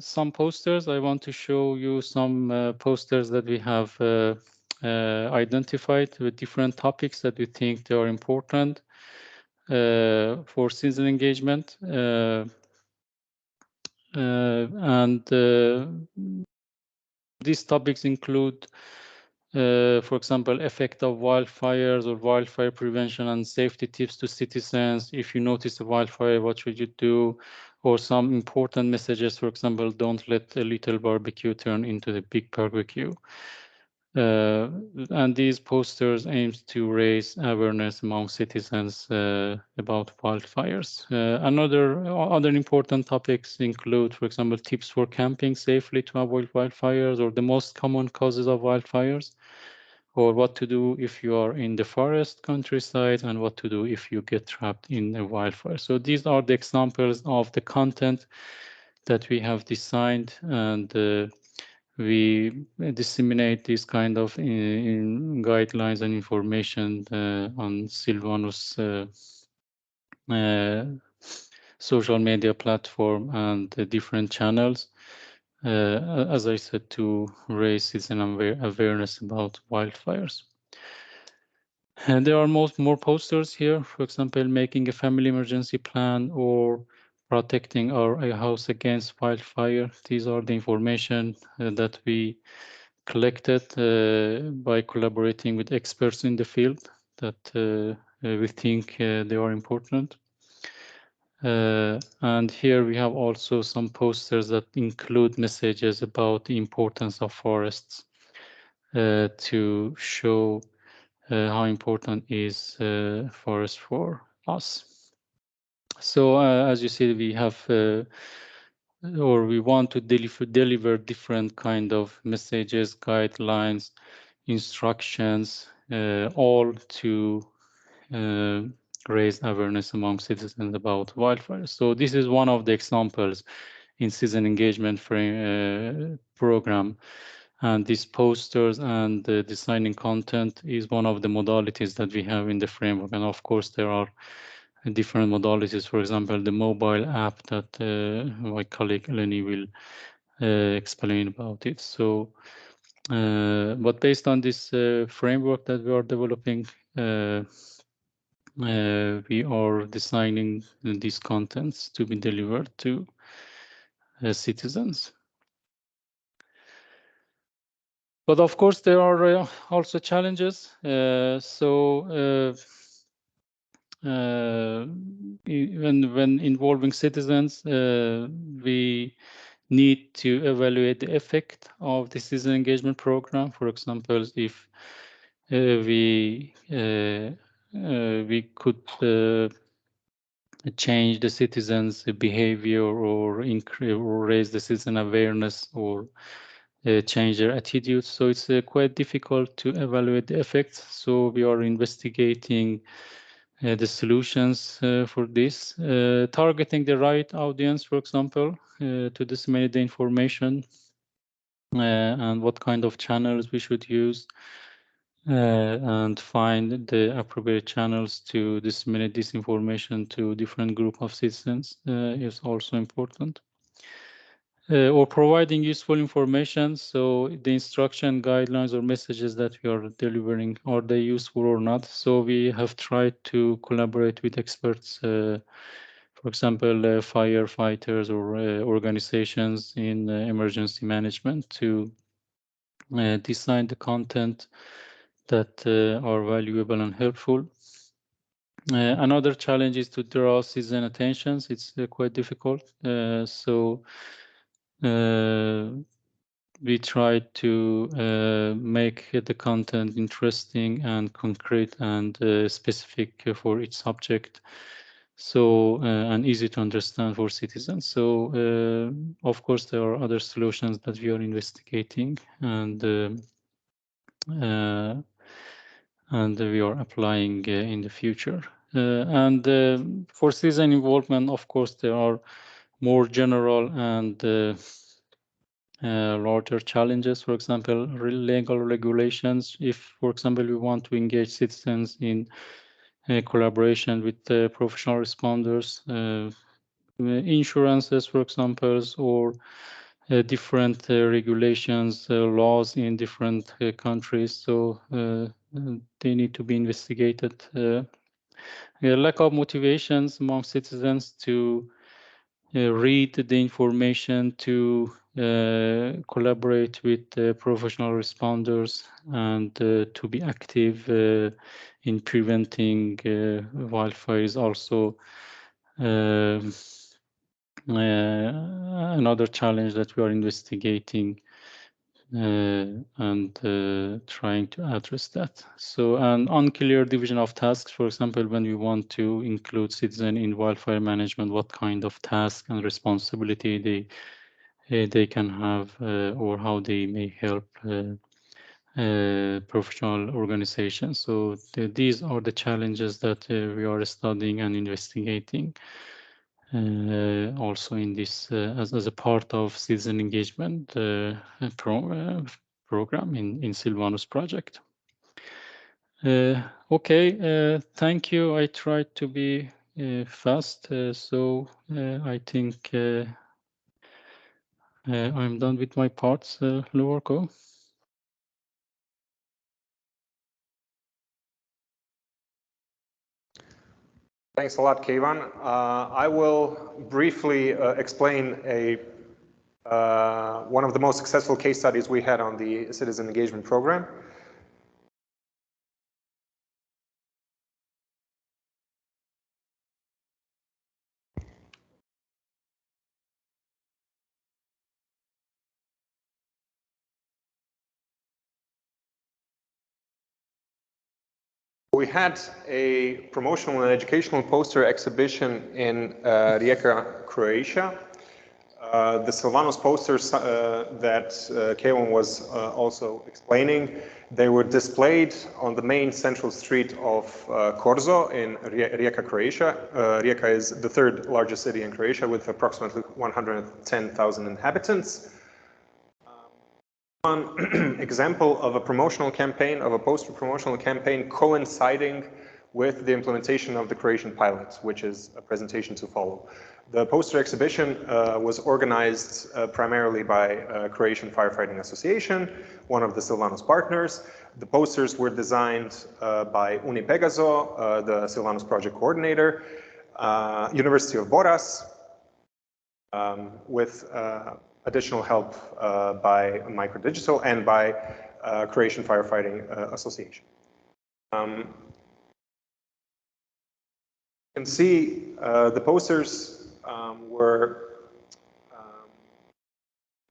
some posters. I want to show you some posters that we have identified with different topics that we think they are important for citizen engagement. These topics include, for example, effect of wildfires or wildfire prevention and safety tips to citizens. If you notice a wildfire, what should you do? Or some important messages, for example, don't let a little barbecue turn into the big barbecue. And these posters aims to raise awareness among citizens about wildfires. Other important topics include, for example, tips for camping safely to avoid wildfires, or the most common causes of wildfires, or what to do if you are in the forest countryside, and what to do if you get trapped in a wildfire. So these are the examples of the content that we have designed, and we disseminate this kind of in guidelines and information on SILVANUS social media platform and different channels, as I said, to raise citizen awareness about wildfires. And there are more posters here, for example, making a family emergency plan or protecting our house against wildfire. These are the information that we collected by collaborating with experts in the field that we think they are important. And here we have also some posters that include messages about the importance of forests to show how important is forest for us. So as you see, we have or we want to deliver different kind of messages, guidelines, instructions, all to raise awareness among citizens about wildfires. So this is one of the examples in citizen engagement program. And these posters and designing content is one of the modalities that we have in the framework. And of course, there are different modalities. For example, the mobile app that my colleague Eleni will explain about it. So, but based on this framework that we are developing, we are designing these contents to be delivered to citizens. But of course, there are also challenges. When involving citizens, we need to evaluate the effect of the citizen engagement program. For example, if we could change the citizens' behavior or raise the citizen awareness or change their attitudes. So it's quite difficult to evaluate the effects. So we are investigating the solutions for this, targeting the right audience, for example, to disseminate the information and what kind of channels we should use, and find the appropriate channels to disseminate this information to different group of citizens is also important. Or providing useful information. So the instruction, guidelines, or messages that we are delivering, are they useful or not? So we have tried to collaborate with experts, for example, firefighters or organizations in emergency management to design the content that are valuable and helpful. Another challenge is to draw citizen attentions. It's quite difficult. We try to make the content interesting and concrete and specific for each subject. so and easy to understand for citizens. So of course there are other solutions that we are investigating, and we are applying in the future. And for citizen involvement, of course, there are more general and larger challenges. For example, legal regulations. If, for example, we want to engage citizens in collaboration with professional responders, insurances, for example, or different regulations, laws in different countries. So they need to be investigated. Lack of motivations among citizens to read the information, to collaborate with professional responders, and to be active in preventing wildfires. Also another challenge that we are investigating and trying to address that. So an unclear division of tasks, for example, when we want to include citizens in wildfire management, what kind of task and responsibility they can have, or how they may help professional organizations. So these are the challenges that we are studying and investigating. Also in this as a part of citizen engagement program in Silvanus project. Okay, thank you. I tried to be fast, so I think I'm done with my parts, Luorko. Thanks a lot, Keivan. I will briefly explain one of the most successful case studies we had on the citizen engagement program. We had a promotional and educational poster exhibition in Rijeka, Croatia. The SILVANUS posters that Keivan was also explaining, they were displayed on the main central street of Korzo in Rijeka, Croatia. Rijeka is the third largest city in Croatia with approximately 110,000 inhabitants. One example of a promotional campaign, of a poster promotional campaign coinciding with the implementation of the Croatian pilot, which is a presentation to follow. The poster exhibition was organized primarily by Croatian Firefighting Association, one of the SILVANUS partners. The posters were designed by Uni Pegaso, the SILVANUS project coordinator, University of Borås, with additional help by Microdigital and by Croatian Firefighting Association. You can see the posters were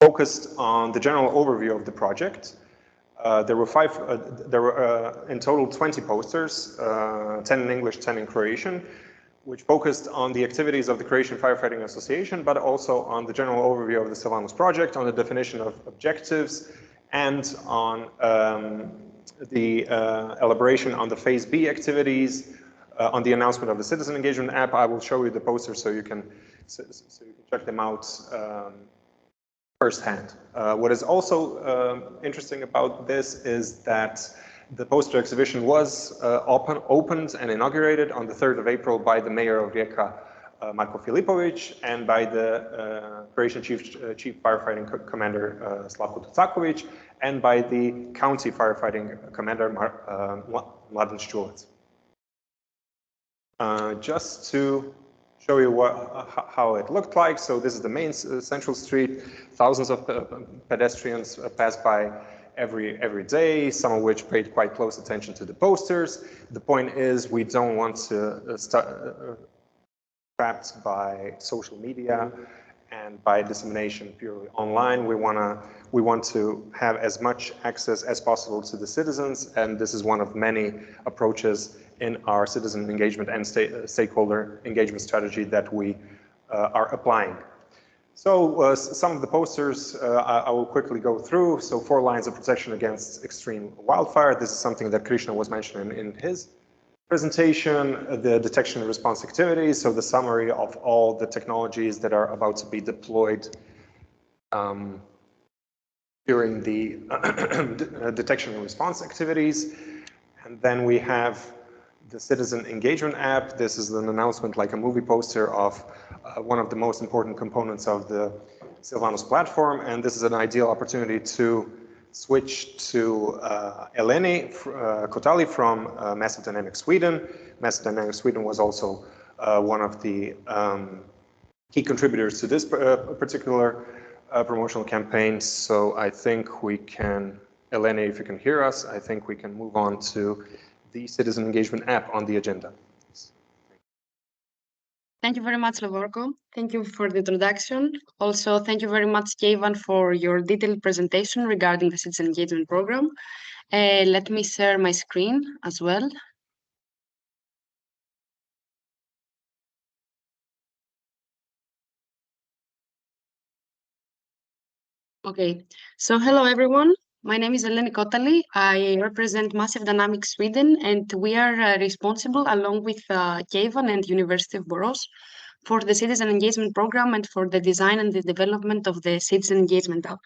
focused on the general overview of the project. There were in total 20 posters, 10 in English, 10 in Croatian, which focused on the activities of the Croatian Firefighting Association, but also on the general overview of the SILVANUS project, on the definition of objectives, and on the elaboration on the Phase B activities, on the announcement of the citizen engagement app. I will show you the posters so you can check them out firsthand. What is also interesting about this is that the poster exhibition was opened and inaugurated on the 3rd of April by the mayor of Rijeka, Marko Filipović, and by the Croatian Chief Firefighting Commander, Slavko Tucaković, and by the County Firefighting Commander, Mladen Ščulec. Just to show you how it looked like. So this is the main central street. Thousands of pedestrians pass by every day, some of which paid quite close attention to the posters. The point is, we don't want to start trapped by social media and by dissemination purely online. We want to have as much access as possible to the citizens, and this is one of many approaches in our citizen engagement and stakeholder engagement strategy that we are applying. So some of the posters I will quickly go through. So 4 lines of protection against extreme wildfire. This is something that Krishna was mentioning in his presentation. The detection and response activities. So the summary of all the technologies that are about to be deployed during the detection and response activities. And then we have the citizen engagement app. This is an announcement, like a movie poster, of one of the most important components of the SILVANUS platform. And this is an ideal opportunity to switch to Eleni Kotali from Massive Dynamics Sweden. Massive Dynamics Sweden was also one of the key contributors to this particular promotional campaign. So I think we can, Eleni, if you can hear us, I think we can move on to the citizen engagement app on the agenda. Thank you very much, Lovorko. Thank you for the introduction. Also, thank you very much, Keivan, for your detailed presentation regarding the citizen engagement program. Let me share my screen as well. Okay, so hello everyone. My name is Eleni Kotali. I represent Massive Dynamics Sweden, and we are responsible, along with Keivan and University of Borås, for the citizen engagement program and for the design and the development of the citizen engagement app.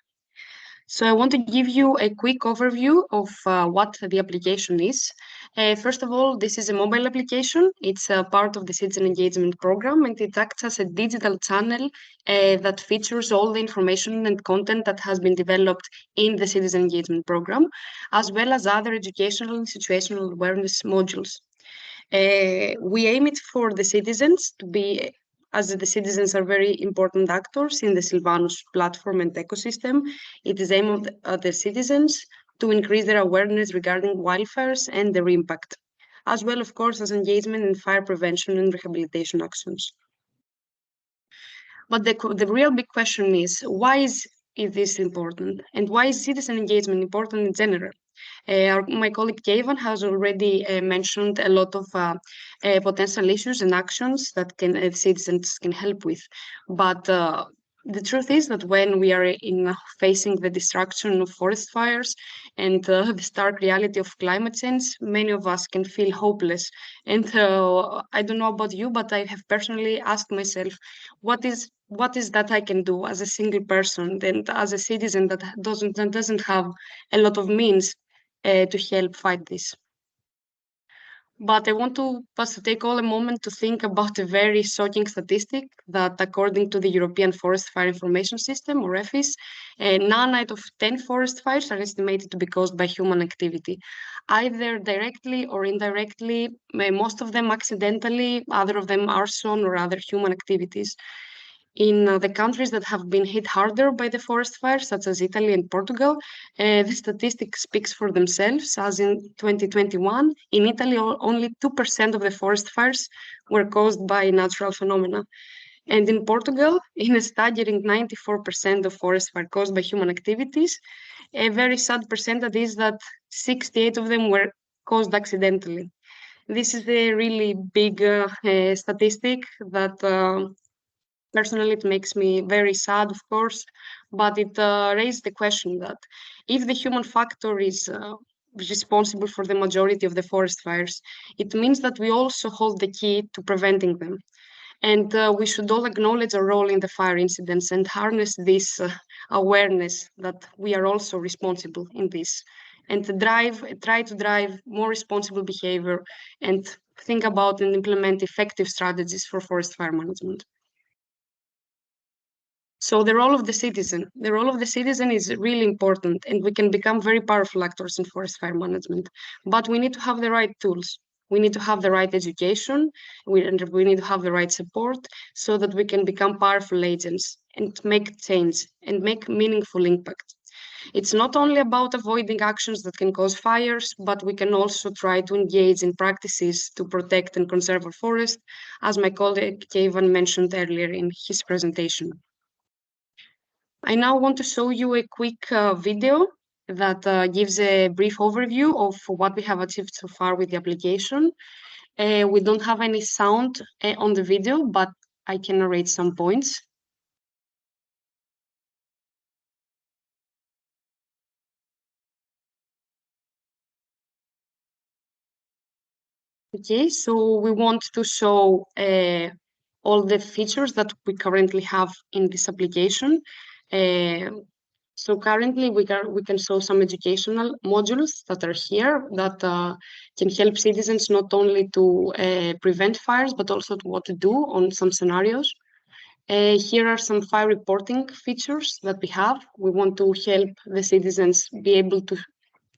So I want to give you a quick overview of what the application is. First of all, this is a mobile application. It's a part of the citizen engagement program, and it acts as a digital channel that features all the information and content that has been developed in the citizen engagement program, as well as other educational and situational awareness modules. We aim it for the citizens to be, as the citizens are very important actors in the SILVANUS platform and ecosystem. It is aimed at the citizens to increase their awareness regarding wildfires and their impact, as well, of course, as engagement in fire prevention and rehabilitation actions. But the real big question is, why is this important? And why is citizen engagement important in general? My colleague Keivan has already mentioned a lot of potential issues and actions that citizens can help with. But the truth is that when we are facing the destruction of forest fires and the stark reality of climate change, many of us can feel hopeless. And I don't know about you, but I have personally asked myself, what is that I can do as a single person and as a citizen that doesn't have a lot of means to help fight this. But I want to take all a moment to think about a very shocking statistic that, according to the European Forest Fire Information System, or EFIS, 9 out of 10 forest fires are estimated to be caused by human activity, either directly or indirectly, most of them accidentally, other of them arson or other human activities. In the countries that have been hit harder by the forest fires, such as Italy and Portugal, the statistic speaks for themselves, as in 2021, in Italy, only 2% of the forest fires were caused by natural phenomena. And in Portugal, in a staggering 94% of forest fires caused by human activities, a very sad percentage is that 68 of them were caused accidentally. This is a really big statistic that personally, it makes me very sad, of course, but it raised the question that if the human factor is responsible for the majority of the forest fires, it means that we also hold the key to preventing them. And we should all acknowledge our role in the fire incidents and harness this awareness that we are also responsible in this, and to try to drive more responsible behavior and think about and implement effective strategies for forest fire management. So the role of the citizen is really important, and we can become very powerful actors in forest fire management. But we need to have the right tools. We need to have the right education. We need to have the right support so that we can become powerful agents and make change and make meaningful impact. It's not only about avoiding actions that can cause fires, but we can also try to engage in practices to protect and conserve our forest, as my colleague Keivan mentioned earlier in his presentation. I now want to show you a quick video that gives a brief overview of what we have achieved so far with the application. We don't have any sound on the video, but I can narrate some points. Okay, so we want to show all the features that we currently have in this application. So currently we can show some educational modules that are here that can help citizens not only to prevent fires, but also to what to do on some scenarios. Here are some fire reporting features that we have. We want to help the citizens be able to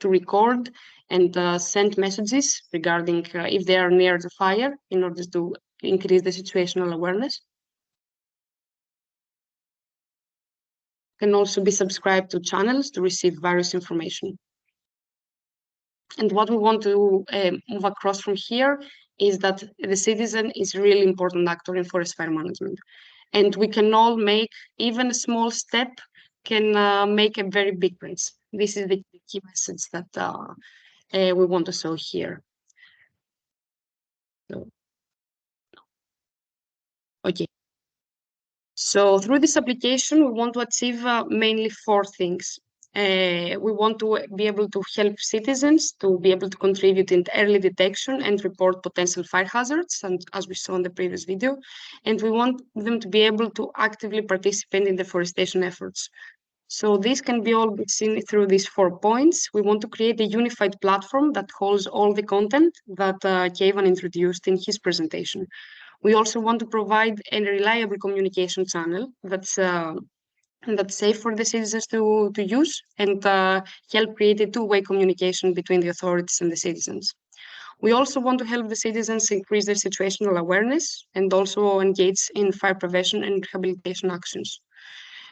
record and send messages regarding if they are near the fire in order to increase the situational awareness. Can also be subscribed to channels to receive various information. And what we want to move across from here is that the citizen is a really important actor in forest fire management. And we can all make, even a small step can make a very big difference. This is the key message that we want to show here. So, okay. So through this application, we want to achieve mainly 4 things. We want to be able to help citizens to be able to contribute in early detection and report potential fire hazards, and as we saw in the previous video. And we want them to be able to actively participate in deforestation efforts. So this can be all seen through these 4 points. We want to create a unified platform that holds all the content that Keivan introduced in his presentation. We also want to provide a reliable communication channel that's safe for the citizens to use and help create a two-way communication between the authorities and the citizens. We also want to help the citizens increase their situational awareness and also engage in fire prevention and rehabilitation actions.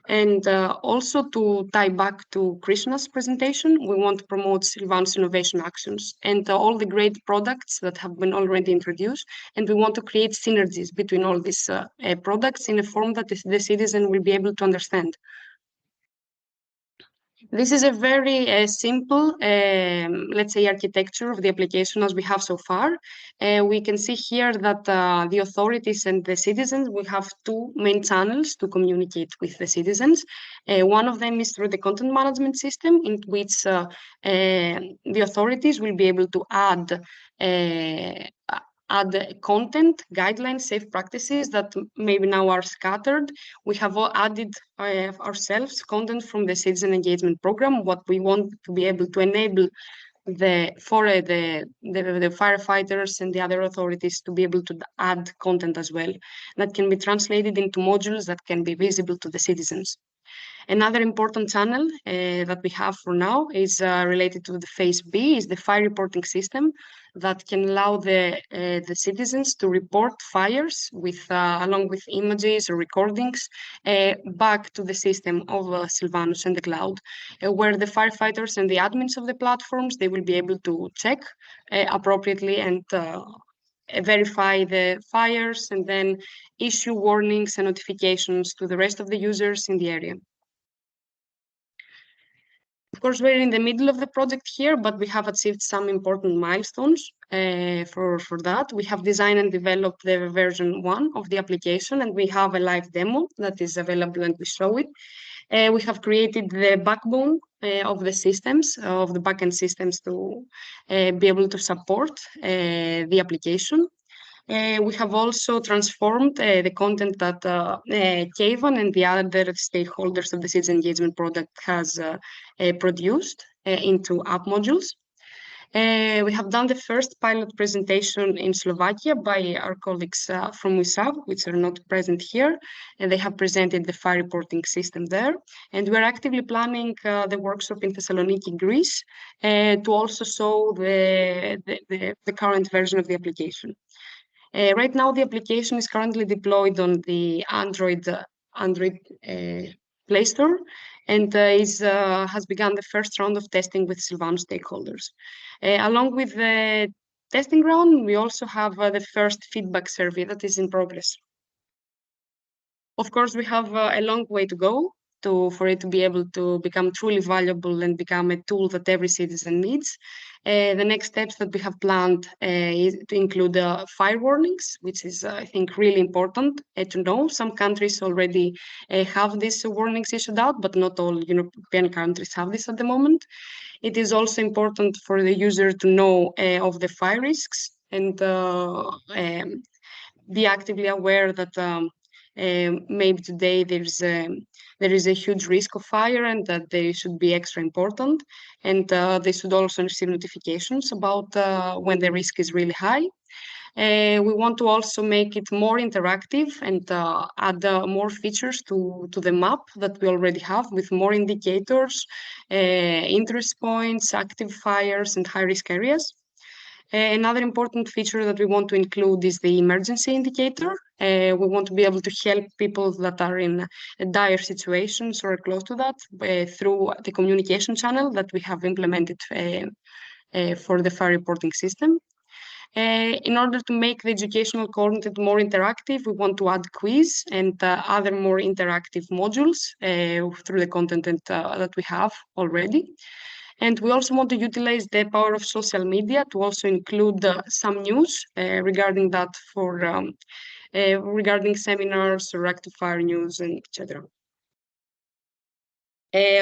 And also to tie back to Krishna's presentation, we want to promote SILVANUS innovation actions and all the great products that have been already introduced. And we want to create synergies between all these products in a form that the citizen will be able to understand. This is a very simple, let's say, architecture of the application as we have so far. We can see here that the authorities and the citizens will have 2 main channels to communicate with the citizens. One of them is through the content management system, in which the authorities will be able to add content, guidelines, safe practices that maybe now are scattered. We have added ourselves content from the citizen engagement program. What we want to be able to enable the firefighters and the other authorities to be able to add content as well that can be translated into modules that can be visible to the citizens. Another important channel that we have for now is related to the phase B, is the fire reporting system that can allow the citizens to report fires with along with images or recordings back to the system of SILVANUS and the cloud, where the firefighters and the admins of the platforms, they will be able to check appropriately and verify the fires and then issue warnings and notifications to the rest of the users in the area. Of course, we're in the middle of the project here, but we have achieved some important milestones for that. We have designed and developed the version 1 of the application, and we have a live demo that is available and we show it. We have created the backbone of the systems, of the backend systems to be able to support the application. We have also transformed the content that Keivan and the other stakeholders of the citizen engagement product has produced into app modules. We have done the first pilot presentation in Slovakia by our colleagues from WISAV, which are not present here, and they have presented the fire reporting system there. And we're actively planning the workshop in Thessaloniki, Greece, to also show the current version of the application. Right now, the application is currently deployed on the Android Play Store and has begun the first round of testing with SILVANUS stakeholders. Along with the testing round, we also have the first feedback survey that is in progress. Of course, we have a long way to go. for it to be able to become truly valuable and become a tool that every citizen needs. The next steps that we have planned is to include fire warnings, which is, I think, really important to know. Some countries already have these warnings issued out, but not all European countries have this at the moment. It is also important for the user to know of the fire risks and be actively aware that maybe today there is a huge risk of fire and that they should be extra important, and they should also receive notifications about when the risk is really high. We want to also make it more interactive and add more features to the map that we already have, with more indicators, interest points, active fires, and high-risk areas. Another important feature that we want to include is the emergency indicator. We want to be able to help people that are in dire situations or close to that through the communication channel that we have implemented for the fire reporting system. In order to make the educational content more interactive, we want to add quiz and other more interactive modules through the content that we have already. And we also want to utilize the power of social media to also include some news regarding that, regarding seminars or active fire news, and etc.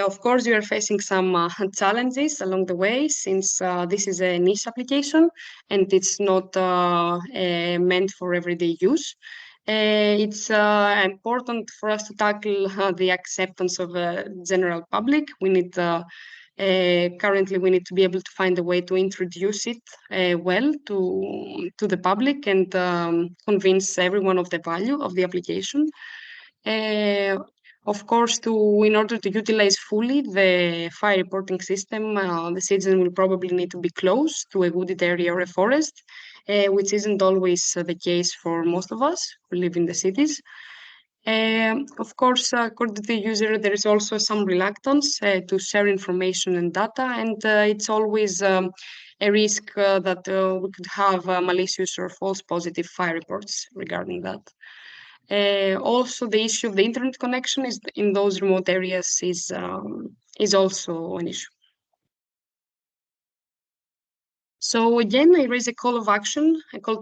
Of course, we are facing some challenges along the way, since this is a niche application and it's not meant for everyday use. It's important for us to tackle the acceptance of the general public. We need currently we need to be able to find a way to introduce it well to the public and convince everyone of the value of the application. Of course, in order to utilize fully the fire reporting system, the citizen will probably need to be close to a wooded area or a forest, which isn't always the case for most of us who live in the cities. Of course, according to the user, there is also some reluctance to share information and data, and it's always a risk that we could have malicious or false positive fire reports regarding that. Also, the issue of the internet connection in those remote areas is also an issue. So again, I raise a call to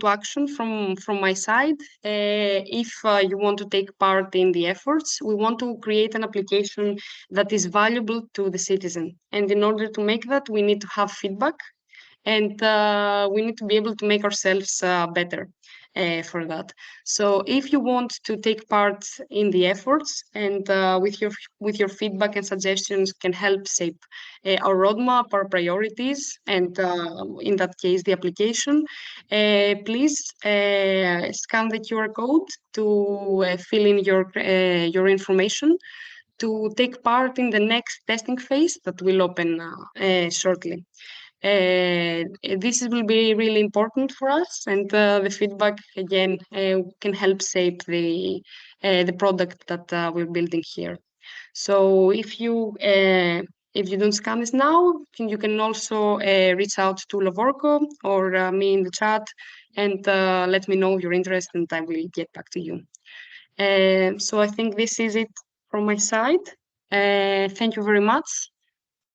action from my side. If you want to take part in the efforts, we want to create an application that is valuable to the citizen. And in order to make that, we need to have feedback, and we need to be able to make ourselves better for that. So if you want to take part in the efforts, and with your feedback and suggestions can help shape our roadmap, our priorities, and in that case the application, please scan the QR code to fill in your information to take part in the next testing phase that will open shortly. This will be really important for us, and the feedback again can help shape the product that we're building here. So if you don't scan this now, you can also reach out to Lovorko or me in the chat and let me know your interest, and I will get back to you. So I think this is it from my side. Thank you very much.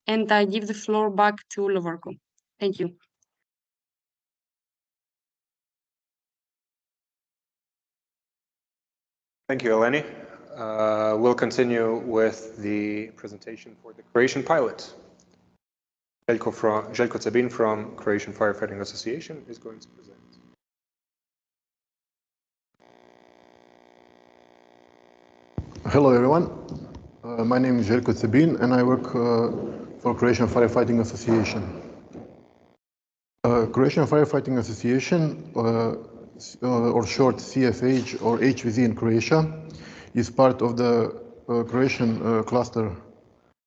And I give the floor back to Lovorko. Thank you. Thank you, Eleni. We'll continue with the presentation for the Croatian pilot. Željko Cabin from Croatian Firefighting Association is going to present. Hello, everyone. My name is Željko Cabin, and I work for Croatian Firefighting Association. Croatian Firefighting Association, or short CFH or HVZ in Croatia, is part of the Croatian cluster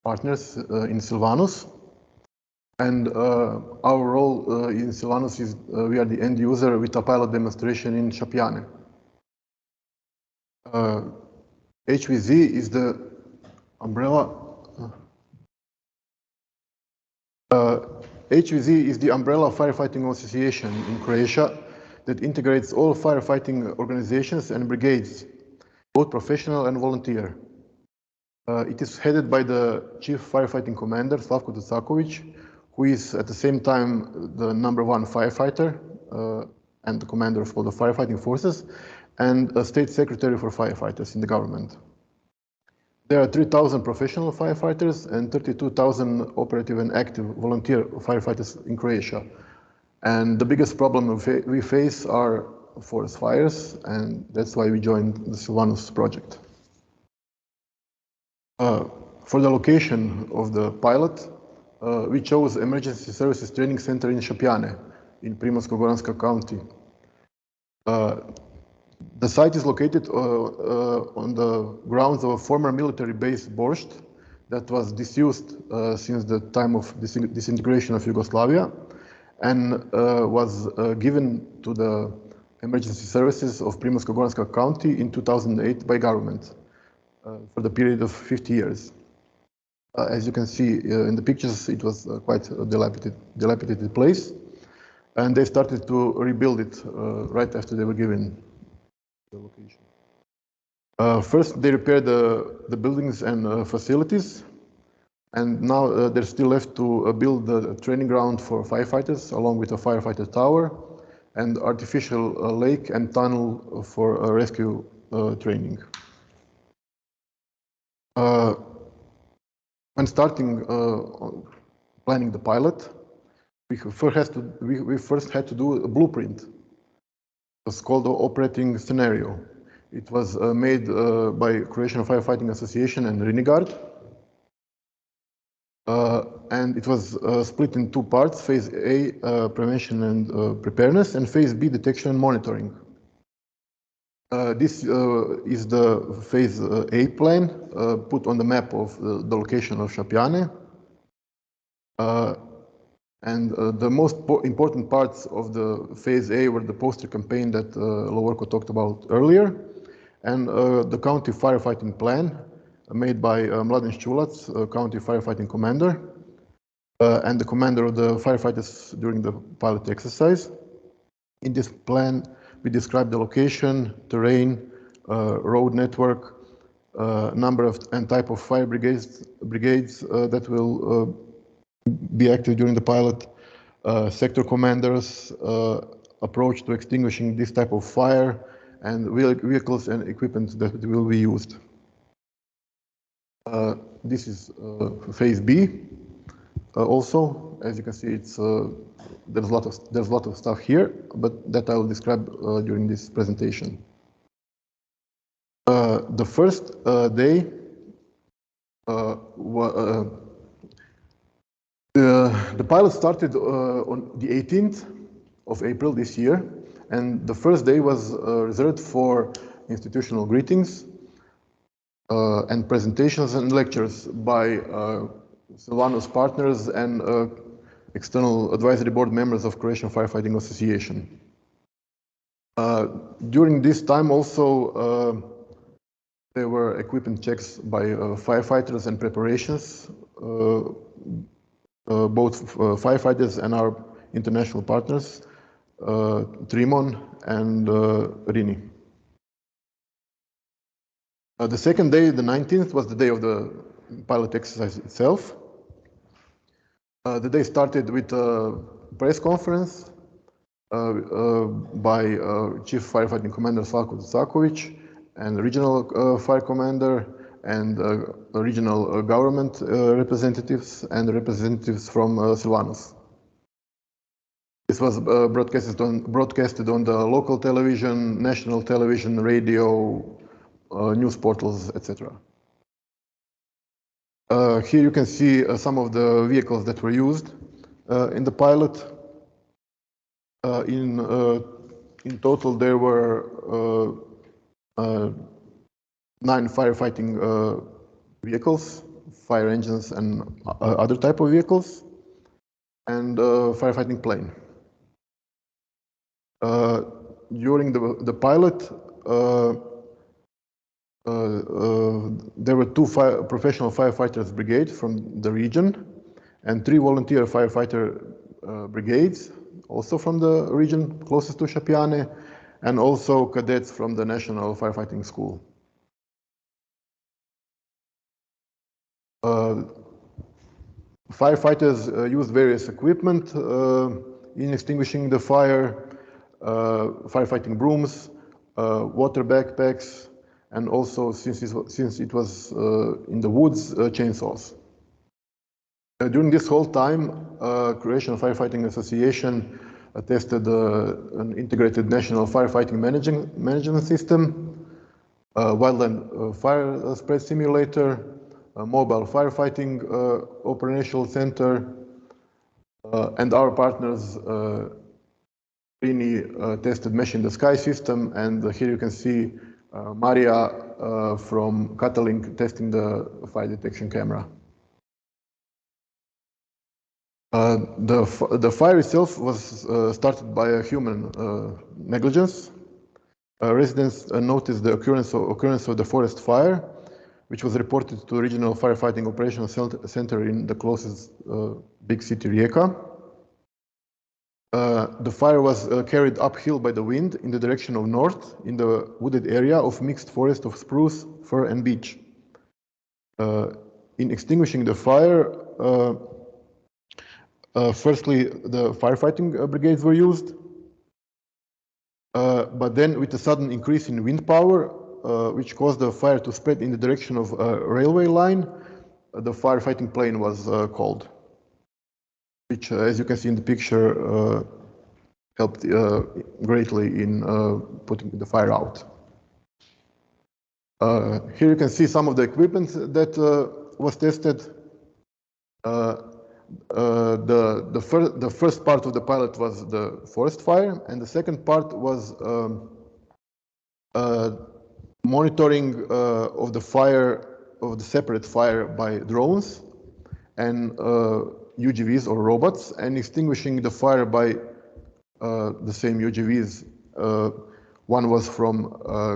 partners in SILVANUS. And our role in SILVANUS is we are the end user with a pilot demonstration in Šapjane. HVZ is the umbrella. HVZ is the umbrella firefighting association in Croatia that integrates all firefighting organizations and brigades, both professional and volunteer. It is headed by the Chief Firefighting Commander, Slavko Tucakovic, who is at the same time the #1 firefighter and the commander of all the firefighting forces, and a state secretary for firefighters in the government. There are 3,000 professional firefighters and 32,000 operative and active volunteer firefighters in Croatia. And the biggest problem we face are forest fires, and that's why we joined the SILVANUS project. For the location of the pilot, we chose Emergency Services Training Center in Šapjane, in Primorsko-Goranska County. The site is located on the grounds of a former military base, Borås, that was disused since the time of disintegration of Yugoslavia, and was given to the emergency services of Primorsko-Goranska County in 2008 by government for the period of 50 years. As you can see in the pictures, it was quite a dilapidated place, and they started to rebuild it right after they were given the location. First, they repaired the buildings and facilities, and now they're still left to build the training ground for firefighters, along with a firefighter tower and artificial lake and tunnel for rescue training. When starting planning the pilot, we first had to do a blueprint. It's called the operating scenario. It was made by Croatian Firefighting Association and RiniGARD. And it was split in two parts: Phase A, prevention and preparedness, and Phase B, detection and monitoring. This is the Phase A plan put on the map of the location of Šapjane. And the most important parts of the Phase A were the poster campaign that Lovorko talked about earlier, and the county firefighting plan made by Mladen Ščulac, county firefighting commander, and the commander of the firefighters during the pilot exercise. In this plan, we described the location, terrain, road network, number of and type of fire brigades that will be active during the pilot, sector commanders, approach to extinguishing this type of fire, and vehicles and equipment that will be used. This is Phase B. Also, as you can see, it's there's a lot of stuff here, but that I will describe during this presentation. The first day, the pilot started on the 18th of April this year, and the first day was reserved for institutional greetings and presentations and lectures by SILVANUS partners and external advisory board members of Croatian Firefighting Association. During this time also there were equipment checks by firefighters and preparations, both firefighters and our international partners, Trimon and Rini. The second day, the 19th, was the day of the pilot exercise itself. The day started with a press conference by Chief Firefighting Commander Slavko Tucakovic and Regional Fire Commander and regional government representatives and representatives from SILVANUS. This was broadcasted on the local television, national television, radio, news portals, etc. Here you can see some of the vehicles that were used in the pilot. In total, there were 9 firefighting vehicles, fire engines and other type of vehicles, and firefighting plane. During the pilot, there were 2 professional firefighters brigades from the region and 3 volunteer firefighter brigades, also from the region closest to Šapjane, and also cadets from the National Firefighting School. Firefighters used various equipment in extinguishing the fire, firefighting brooms, water backpacks, and also, since it was in the woods, chainsaws. During this whole time, Croatian Firefighting Association tested an integrated national firefighting management system, wildland fire spread simulator, a mobile firefighting operational center, and our partners Rini tested mesh in the sky system, and here you can see Maria from Catalink testing the fire detection camera. The fire itself was started by a human negligence. Residents noticed the occurrence of the forest fire, which was reported to Regional Firefighting Operational Center in the closest big city, Rijeka. The fire was carried uphill by the wind in the direction of north in the wooded area of mixed forest of spruce, fir, and beech. In extinguishing the fire, firstly, the firefighting brigades were used, but then with a sudden increase in wind power, which caused the fire to spread in the direction of a railway line, the firefighting plane was called, which, as you can see in the picture, helped greatly in putting the fire out. Here you can see some of the equipment that was tested. The first part of the pilot was the forest fire, and the second part was monitoring of the fire, of the separate fire by drones and UGVs or robots, and extinguishing the fire by the same UGVs. One was from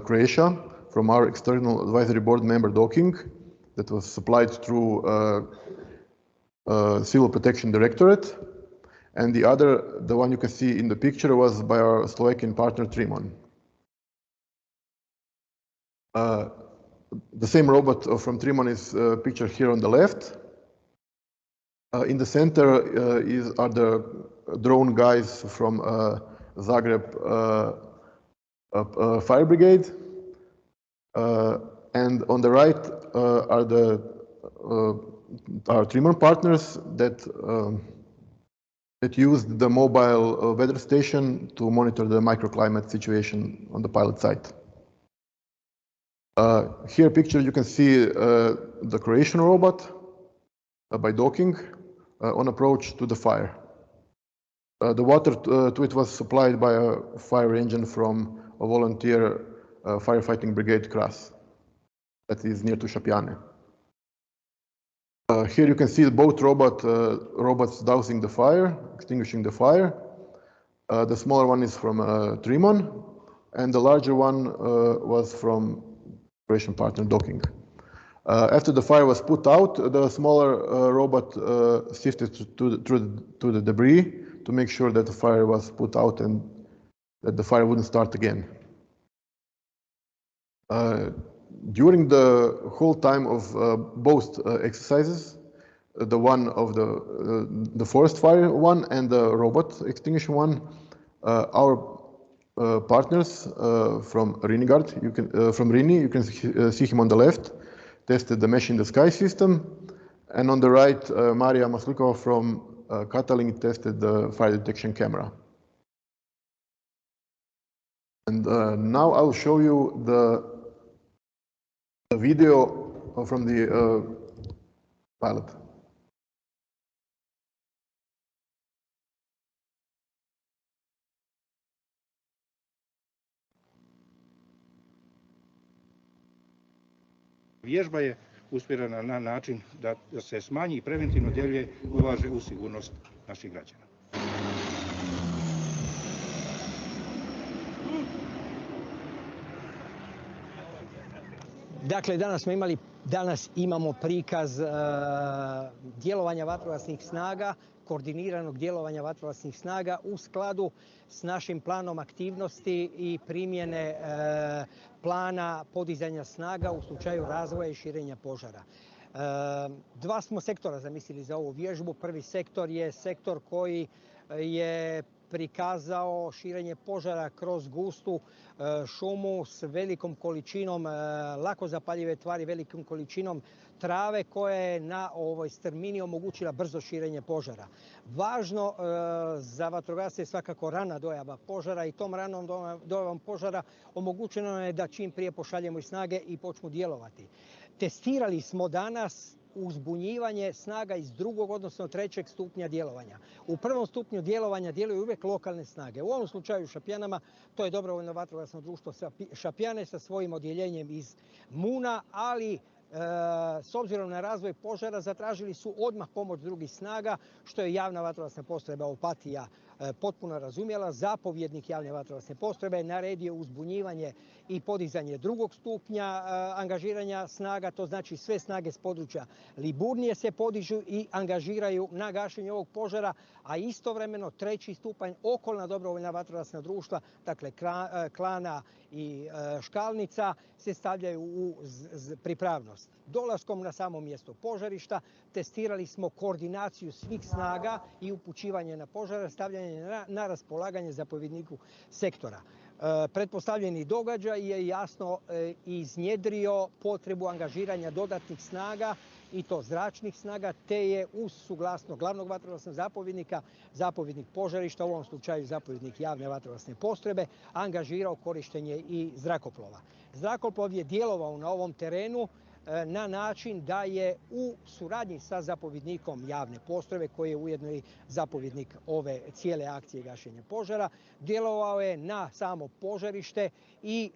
Croatia, from our external advisory board member docking, that was supplied through Civil Protection Directorate, and the other, the one you can see in the picture, was by our Slovakian partner TReMon. The same robot from TReMon is pictured here on the left. In the center are the drone guys from Zagreb Fire Brigade, and on the right are our TReMon partners that used the mobile weather station to monitor the microclimate situation on the pilot site. Here pictured you can see the Croatian robot by docking on approach to the fire. The water to it was supplied by a fire engine from a volunteer firefighting brigade Kras that is near to Šapjane. Here you can see both robots dousing the fire, extinguishing the fire. The smaller one is from TReMon, and the larger one was from Croatian partner docking. After the fire was put out, the smaller robot sifted through the debris to make sure that the fire was put out and that the fire wouldn't start again. During the whole time of both exercises, the one of the forest fire one and the robot extinguishing one, our partners from RiniGARD, from Rini, you can see him on the left, tested the mesh in the sky system, and on the right, Maria Maslikova from Catalink tested the fire detection camera. And now I'll show you the video from the pilot. Vježba je usmjerena na način da se smanji i preventivno djeluje ulaže u sigurnost naših građana. Dakle, danas imamo prikaz djelovanja vatrogasnih snaga, koordiniranog djelovanja vatrogasnih snaga u skladu s našim planom aktivnosti i primjene plana podizanja snaga u slučaju razvoja i širenja požara. Dva smo sektora zamislili za ovu vježbu. Prvi sektor je sektor koji je prikazao širenje požara kroz gustu šumu s velikom količinom lako zapaljive tvari, velikom količinom trave koja je na ovoj strmini omogućila brzo širenje požara. Važno za vatrogasce je svakako rana dojava požara i tom ranom dojavom požara omogućeno je da čim prije pošaljemo i snage i počnu djelovati. Testirali smo danas uzbunjivanje snaga iz drugog, odnosno trećeg stupnja djelovanja. U prvom stupnju djelovanja djeluju uvijek lokalne snage. U ovom slučaju u Šapjanama to je dobrovoljno vatrogasno društvo Šapjane sa svojim odjeljenjem iz Muna, ali s obzirom na razvoj požara zatražili su odmah pomoć drugih snaga, što je javna vatrogasna postrojba Opatija potpuno razumjela. Zapovjednik javne vatrogasne postrojbe je naredio uzbunjivanje i podizanje drugog stupnja angažiranja snaga, to znači sve snage s područja Liburnije se podižu i angažiraju na gašenje ovog požara, a istovremeno treći stupanj okolna dobrovoljna vatrogasna društva, dakle Klana i Škalnica, se stavljaju u pripravnost. Dolaskom na samo mjesto požarišta testirali smo koordinaciju svih snaga i upućivanje na požar, stavljanje na raspolaganje zapovjedniku sektora. Pretpostavljeni događaj je jasno iznjedrio potrebu angažiranja dodatnih snaga i to zračnih snaga, te je uz suglasnost glavnog vatrogasnog zapovjednika, zapovjednik požarišta, u ovom slučaju zapovjednik javne vatrogasne postrojbe, angažirao korištenje i zrakoplova. Zrakoplov je djelovao na ovom terenu na način da je u suradnji sa zapovjednikom javne postrojbe, koji je ujedno i zapovjednik ove cijele akcije gašenja požara, djelovao je na samo požarište i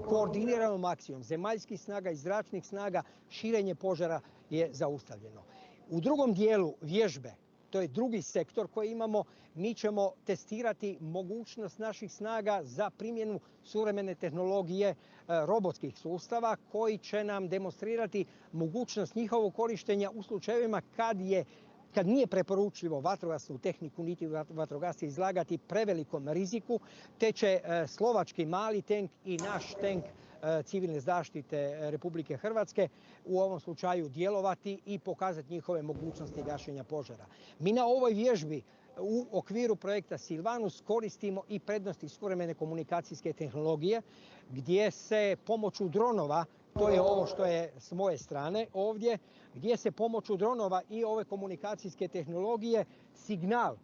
koordiniranom akcijom zemaljskih snaga i zračnih snaga širenje požara je zaustavljeno. U drugom dijelu vježbe, to je drugi sektor koji imamo, mi ćemo testirati mogućnost naših snaga za primjenu suvremene tehnologije robotskih sustava koji će nam demonstrirati mogućnost njihovog korištenja u slučajevima kad nije preporučljivo vatrogasnu tehniku niti vatrogasce izlagati prevelikom riziku, te će slovački mali tenk i naš tenk civilne zaštite Republike Hrvatske u ovom slučaju djelovati i pokazati njihove mogućnosti gašenja požara. Mi na ovoj vježbi u okviru projekta SILVANUS koristimo i prednosti suvremene komunikacijske tehnologije gdje se pomoću dronova, to je ovo što je s moje strane ovdje, gdje se pomoću dronova i ove komunikacijske tehnologije signal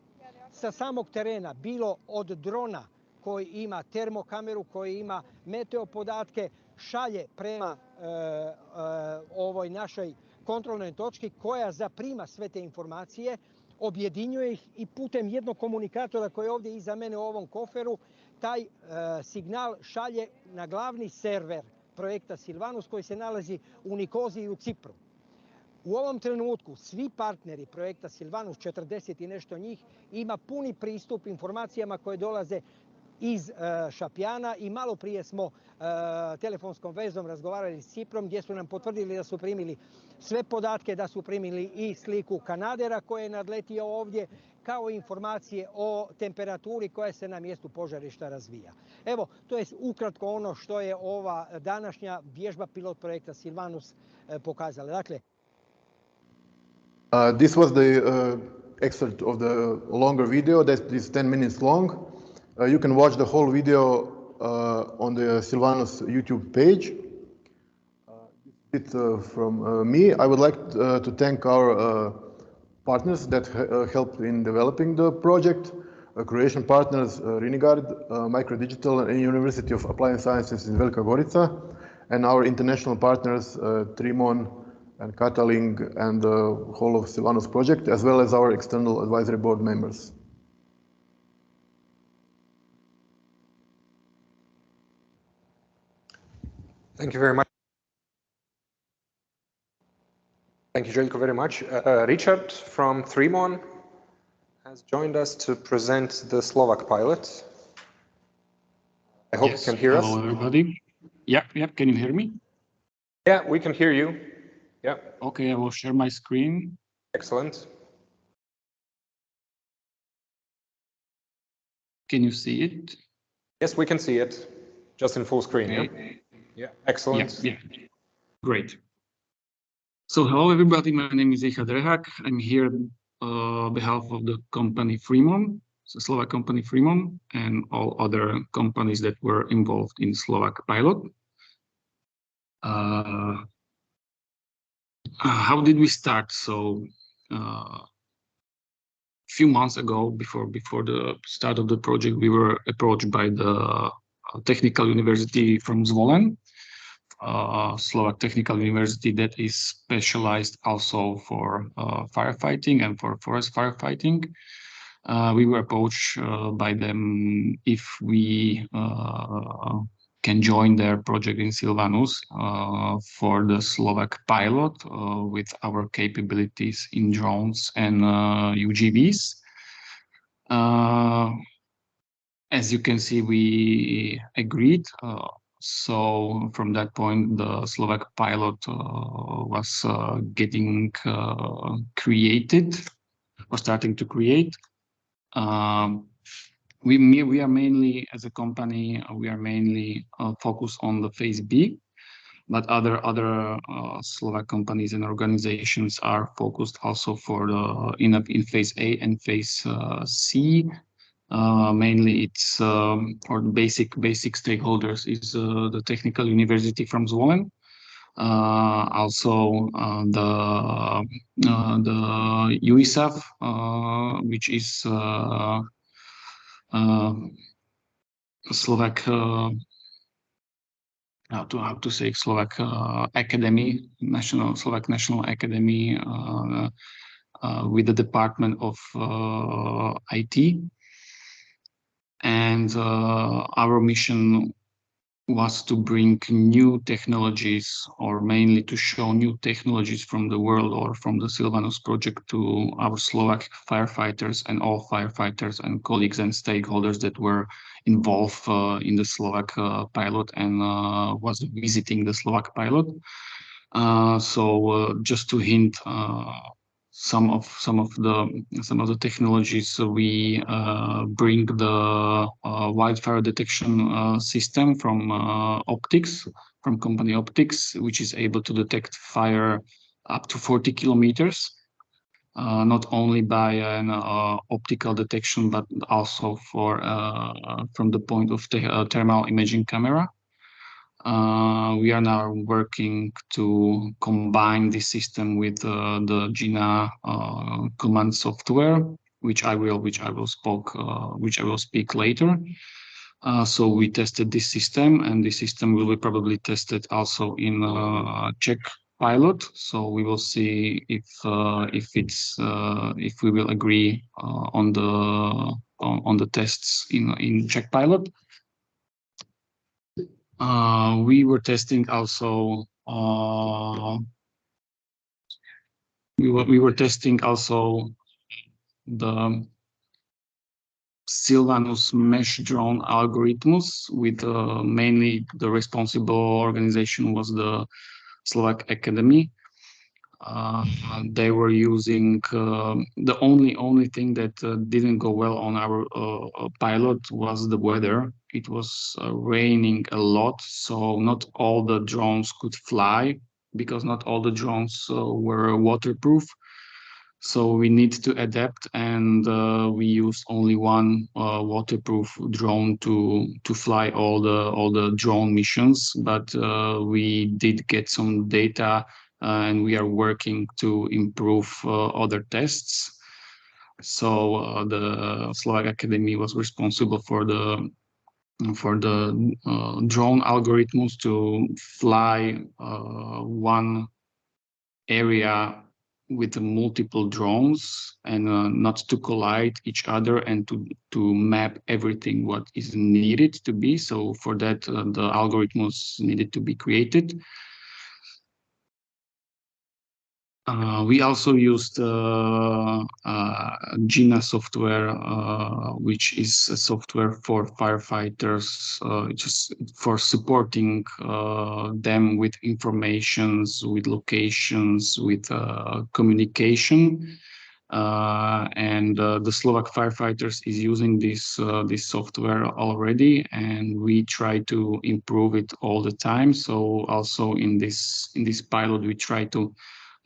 sa samog terena, bilo od drona koji ima termokameru, koji ima meteo podatke, šalje prema ovoj našoj kontrolnoj točki koja zaprima sve te informacije, objedinjuje ih i putem jednog komunikatora koji je ovdje iza mene u ovom koferu, taj signal šalje na glavni server projekta SILVANUS koji se nalazi u Nikoziji i u Cipru. U ovom trenutku svi partneri projekta SILVANUS, 40 i nešto njih, ima puni pristup informacijama koje dolaze iz Šapjana i malo prije smo telefonskom vezom razgovarali s Ciprom gdje su nam potvrdili da su primili sve podatke, da su primili i sliku kanadera koji je nadletio ovdje, kao i informacije o temperaturi koja se na mjestu požarišta razvija. Evo, to je ukratko ono što je ova današnja vježba pilot projekta SILVANUS pokazala. Dakle, this was the excerpt of the longer video that is 10 minutes long. You can watch the whole video on the SILVANUS YouTube page. From me, I would like to thank our partners that helped in developing the project, Croatian partners RiniGARD, Microdigital and University of Applied Sciences in Velika Gorica, and our international partners Trimon and Cataling and the whole of SILVANUS project, as well as our external advisory board members. Thank you very much. Thank you, Željko, very much. Richard from Trimon has joined us to present the Slovak pilot. I hope you can hear us. Hello, everybody. Yeah, can you hear me? Yeah, we can hear you. Yeah. Okay, I will share my screen. Excellent. Can you see it? Yes, we can see it, just in full screen. Okay. Yeah. Excellent. Yeah. Great. So hello everybody, my name is Rehak. I'm here on behalf of the company Fremon, the Slovak company Fremon, and all other companies that were involved in Slovak pilot. How did we start? So a few months ago, before the start of the project, we were approached by the technical university from Zvolen, Slovak Technical University that is specialized also for firefighting and for forest firefighting. We were approached by them if we can join their project in Silvanus for the Slovak pilot with our capabilities in drones and UGVs. As you can see, we agreed. So from that point, the Slovak pilot was getting created, or starting to create. We are mainly, as a company, we are mainly focused on the phase B, but other Slovak companies and organizations are focused also for the in phase A and phase C. Mainly it's or basic stakeholders is the technical university from Zvolen, also the UISAF, which is Slovak how to say Slovak Academy, Slovak National Academy, with the Department of IT. And our mission was to bring new technologies, or mainly to show new technologies from the world or from the Silvanus project to our Slovak firefighters and all firefighters and colleagues and stakeholders that were involved in the Slovak pilot and was visiting the Slovak pilot. So just to hint, some of the technologies, we bring the wildfire detection system from optics, from company Optics, which is able to detect fire up to 40 kilometers, not only by an optical detection, but also for from the point of the thermal imaging camera. We are now working to combine this system with the GINA command software, which I will speak later. So we tested this system, and this system will be probably tested also in Czech pilot. So we will see if we will agree on the tests in Czech pilot. We were testing also. We were testing also the Silvanus mesh drone algorithms with mainly the responsible organization was the Slovak Academy. They were using the only thing that didn't go well on our pilot was the weather. It was raining a lot, so not all the drones could fly because not all the drones were waterproof. So we need to adapt, and we used only one waterproof drone to fly all the drone missions. But we did get some data, and we are working to improve other tests. So the Slovak Academy was responsible for the drone algorithms to fly one area with multiple drones and not to collide each other, and to map everything what is needed to be. So for that, the algorithms needed to be created. We also used GINA software, which is a software for firefighters, just for supporting them with informations, with locations, with communication. And the Slovak firefighters is using this software already, and we try to improve it all the time. So also in this pilot, we try to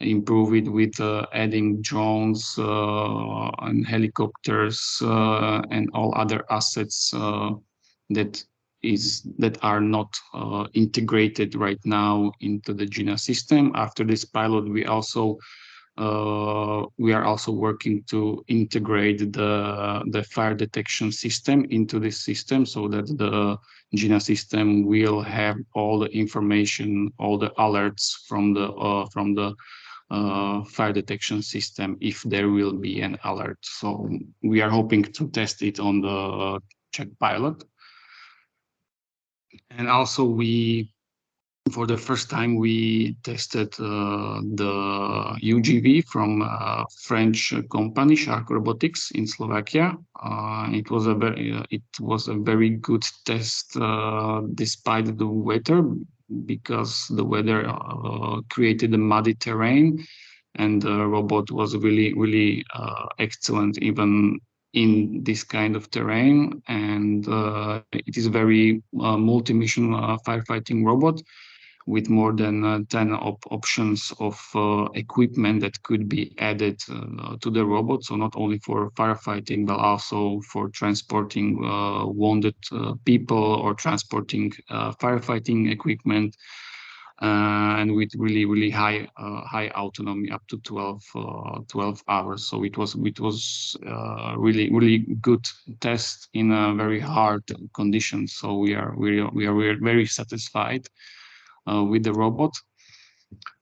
improve it with adding drones and helicopters and all other assets that are not integrated right now into the GINA system. After this pilot, we are also working to integrate the fire detection system into this system, so that the GINA system will have all the information, all the alerts from the fire detection system if there will be an alert. So we are hoping to test it on the Czech pilot. And also for the first time, we tested the UGV from a French company, Shark Robotics, in Slovakia. It was a very good test despite the weather, because the weather created a muddy terrain, and the robot was really excellent even in this kind of terrain. And it is a very multi-mission firefighting robot with more than 10 options of equipment that could be added to the robot. So not only for firefighting, but also for transporting wounded people or transporting firefighting equipment, and with really high autonomy, up to 12 hours. So it was really good test in a very hard conditions. So we are very satisfied with the robot.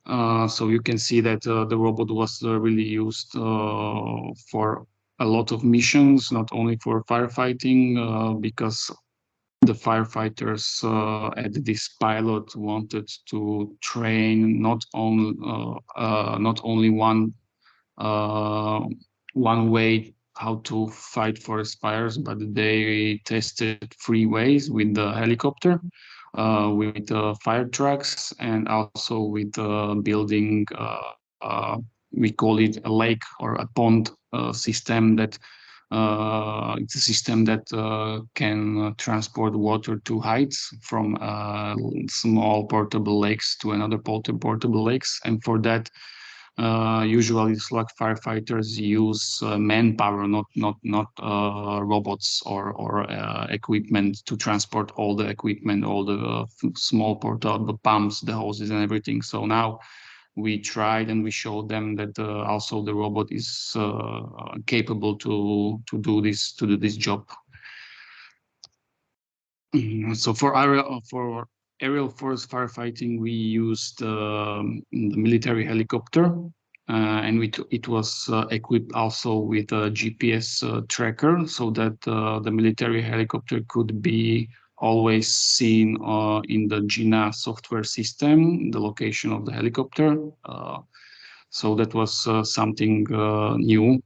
So you can see that the robot was really used for a lot of missions, not only for firefighting, because the firefighters at this pilot wanted to train not only one way how to fight forest fires, but they tested 3 ways: with the helicopter, with fire trucks, and also with building, we call it a lake or a pond system. That it's a system that can transport water to heights from small portable lakes to another portable lakes. And for that, usually Slovak firefighters use manpower, not robots or equipment to transport all the equipment, all the small portable pumps, the hoses, and everything. So now we tried and we showed them that also the robot is capable to do this job. So for aerial forest firefighting, we used the military helicopter, and it was equipped also with a GPS tracker, so that the military helicopter could be always seen in the GINA software system, the location of the helicopter. So that was something new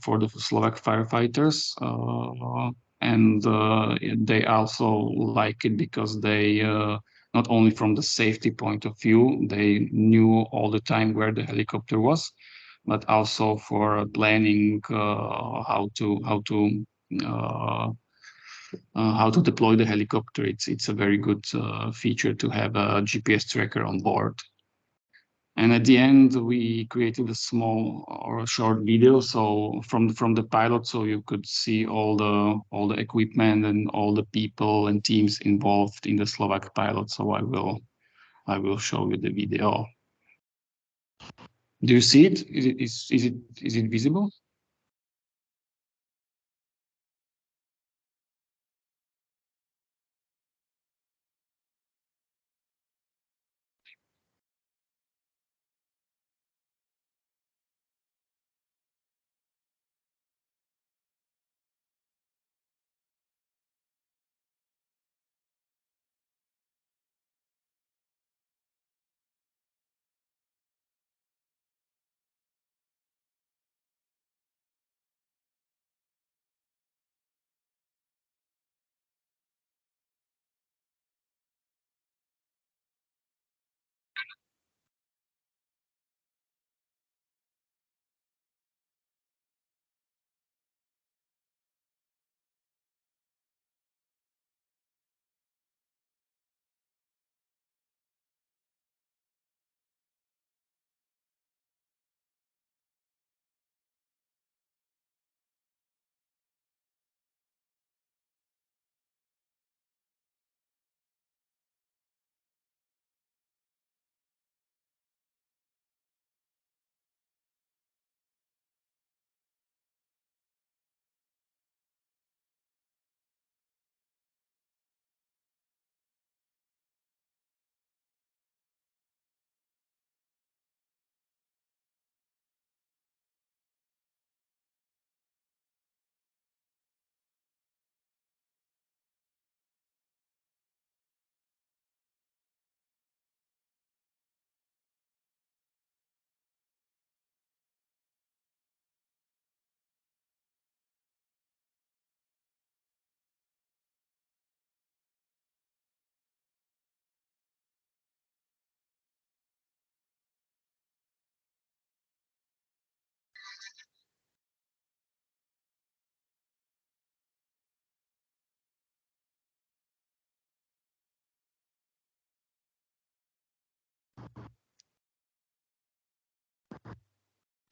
for the Slovak firefighters. And they also like it because they, not only from the safety point of view, they knew all the time where the helicopter was, but also for planning how to deploy the helicopter. It's a very good feature to have a GPS tracker on board. And at the end, we created a small or a short video, so from the pilot, so you could see all the equipment and all the people and teams involved in the Slovak pilot. So I will show you the video. Do you see it? Is it visible?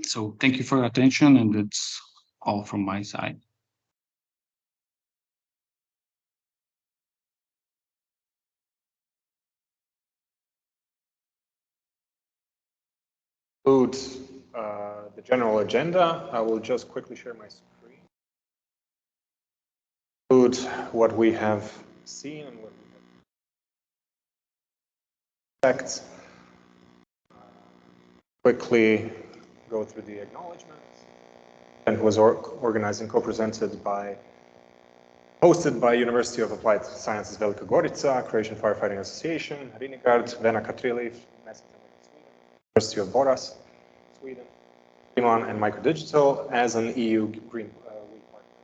So thank you for your attention, and that's all from my side. Include the general agenda. I will just quickly share my screen. Include what we have seen and what we have expect. Quickly go through the acknowledgements. And was organized and co-presented by, hosted by University of Applied Sciences Velika Gorica, Croatian Firefighting Association, RiniGARD, Venaka, TReLeaf, University of Borås, Sweden, Iman and Microdigital as an EU Green Week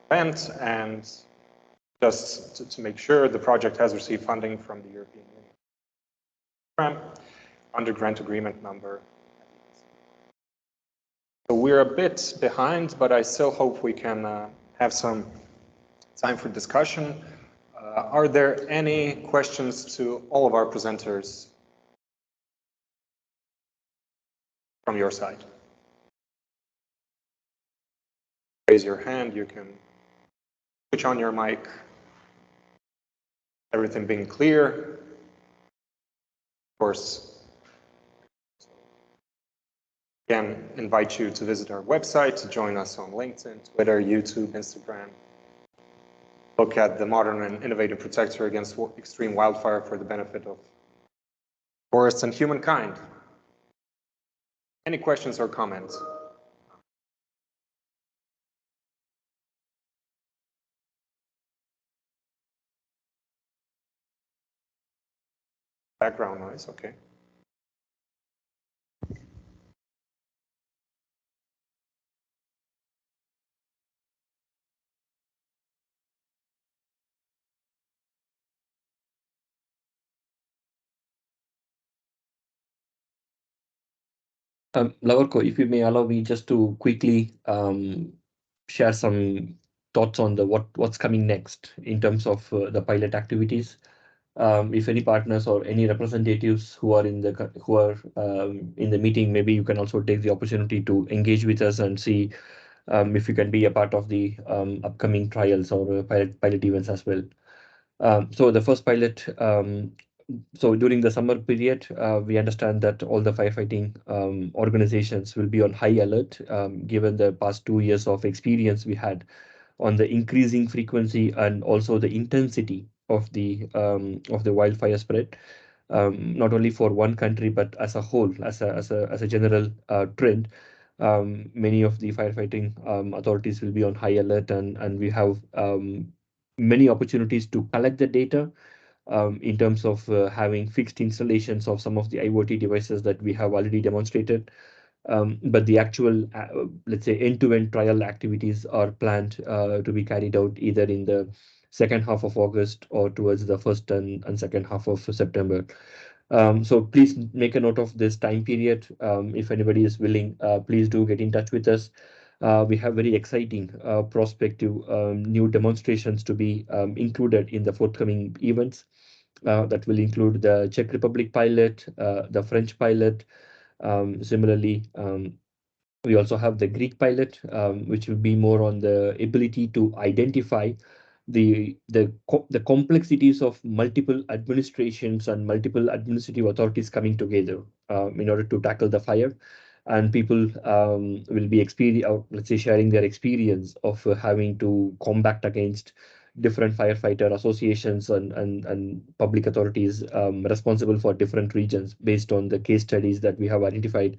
event, and just to make sure the project has received funding from the European Union program under grant agreement number. So we're a bit behind, but I still hope we can have some time for discussion. Are there any questions to all of our presenters from your side? Raise your hand, you can switch on your mic. Everything being clear? Of course, again, invite you to visit our website, to join us on LinkedIn, Twitter, YouTube, Instagram. Look at the modern and innovative protector against extreme wildfire for the benefit of forests and humankind. Any questions or comments? Background noise, okay. Lavorko, if you may allow me just to quickly share some thoughts on the what's coming next in terms of the pilot activities. If any partners or any representatives who are in the meeting, maybe you can also take the opportunity to engage with us and see if you can be a part of the upcoming trials or pilot events as well. So the first pilot, so during the summer period, we understand that all the firefighting organizations will be on high alert, given the past 2 years of experience we had on the increasing frequency and also the intensity of the wildfire spread, not only for one country but as a whole, as a general trend. Many of the firefighting authorities will be on high alert, and we have many opportunities to collect the data in terms of having fixed installations of some of the IoT devices that we have already demonstrated. But the actual, let's say, end-to-end trial activities are planned to be carried out either in the second half of August or towards the first and second half of September. So please make a note of this time period. If anybody is willing, please do get in touch with us. We have very exciting prospective new demonstrations to be included in the forthcoming events. That will include the Czech Republic pilot, the French pilot. Similarly, we also have the Greek pilot, which will be more on the ability to identify the complexities of multiple administrations and multiple administrative authorities coming together in order to tackle the fire. And people will be let's say, sharing their experience of having to combat against different firefighter associations and public authorities responsible for different regions based on the case studies that we have identified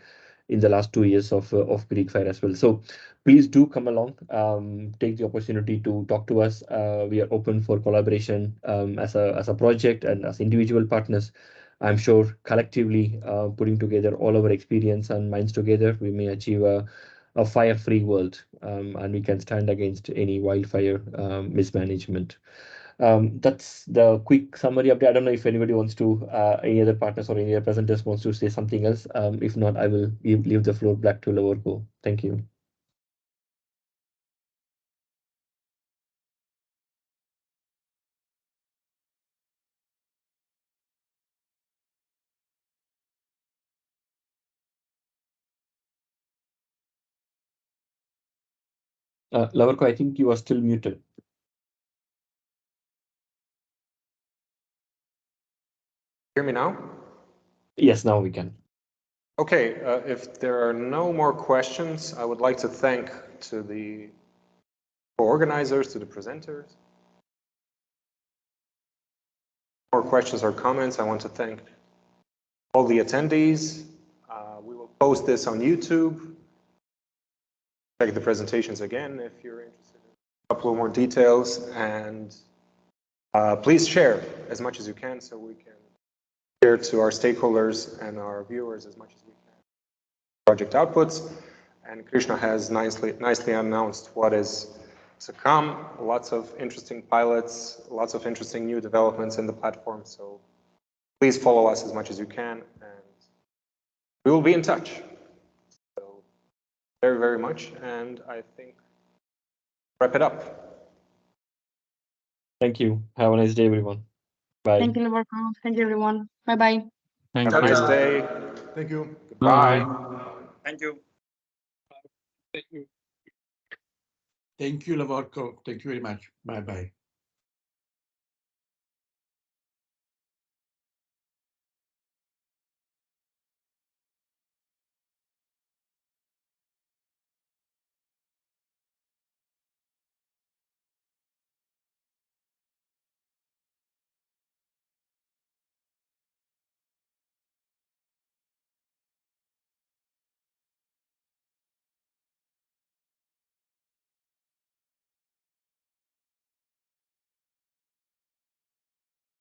in the last 2 years of Greek fire as well. So please do come along, take the opportunity to talk to us. We are open for collaboration as a project and as individual partners. I'm sure collectively putting together all our experience and minds together, we may achieve a fire-free world, and we can stand against any wildfire mismanagement. That's the quick summary update. I don't know if anybody wants to, any other partners or any other presenters wants to say something else. If not, I will leave the floor back to Lavorko. Thank you. Lavarko, I think you are still muted. Hear me now? Yes, now we can. Okay, if there are no more questions, I would like to thank to the co-organizers, to the presenters. More questions or comments, I want to thank all the attendees. We will post this on YouTube. Check the presentations again if you're interested in a couple of more details, and please share as much as you can so we can share to our stakeholders and our viewers as much as we can project outputs. And Krishna has nicely announced what is to come. Lots of interesting pilots, lots of interesting new developments in the platform. So please follow us as much as you can, and we will be in touch. So very, very much, and I think wrap it up. Thank you. Have a nice day, everyone. Bye. Thank you, Lavarko. Thank you, everyone. Bye-bye. Have a nice day. Thank you. Goodbye. Thank you. Thank you. Thank you, Lavarko. Thank you very much. Bye-bye.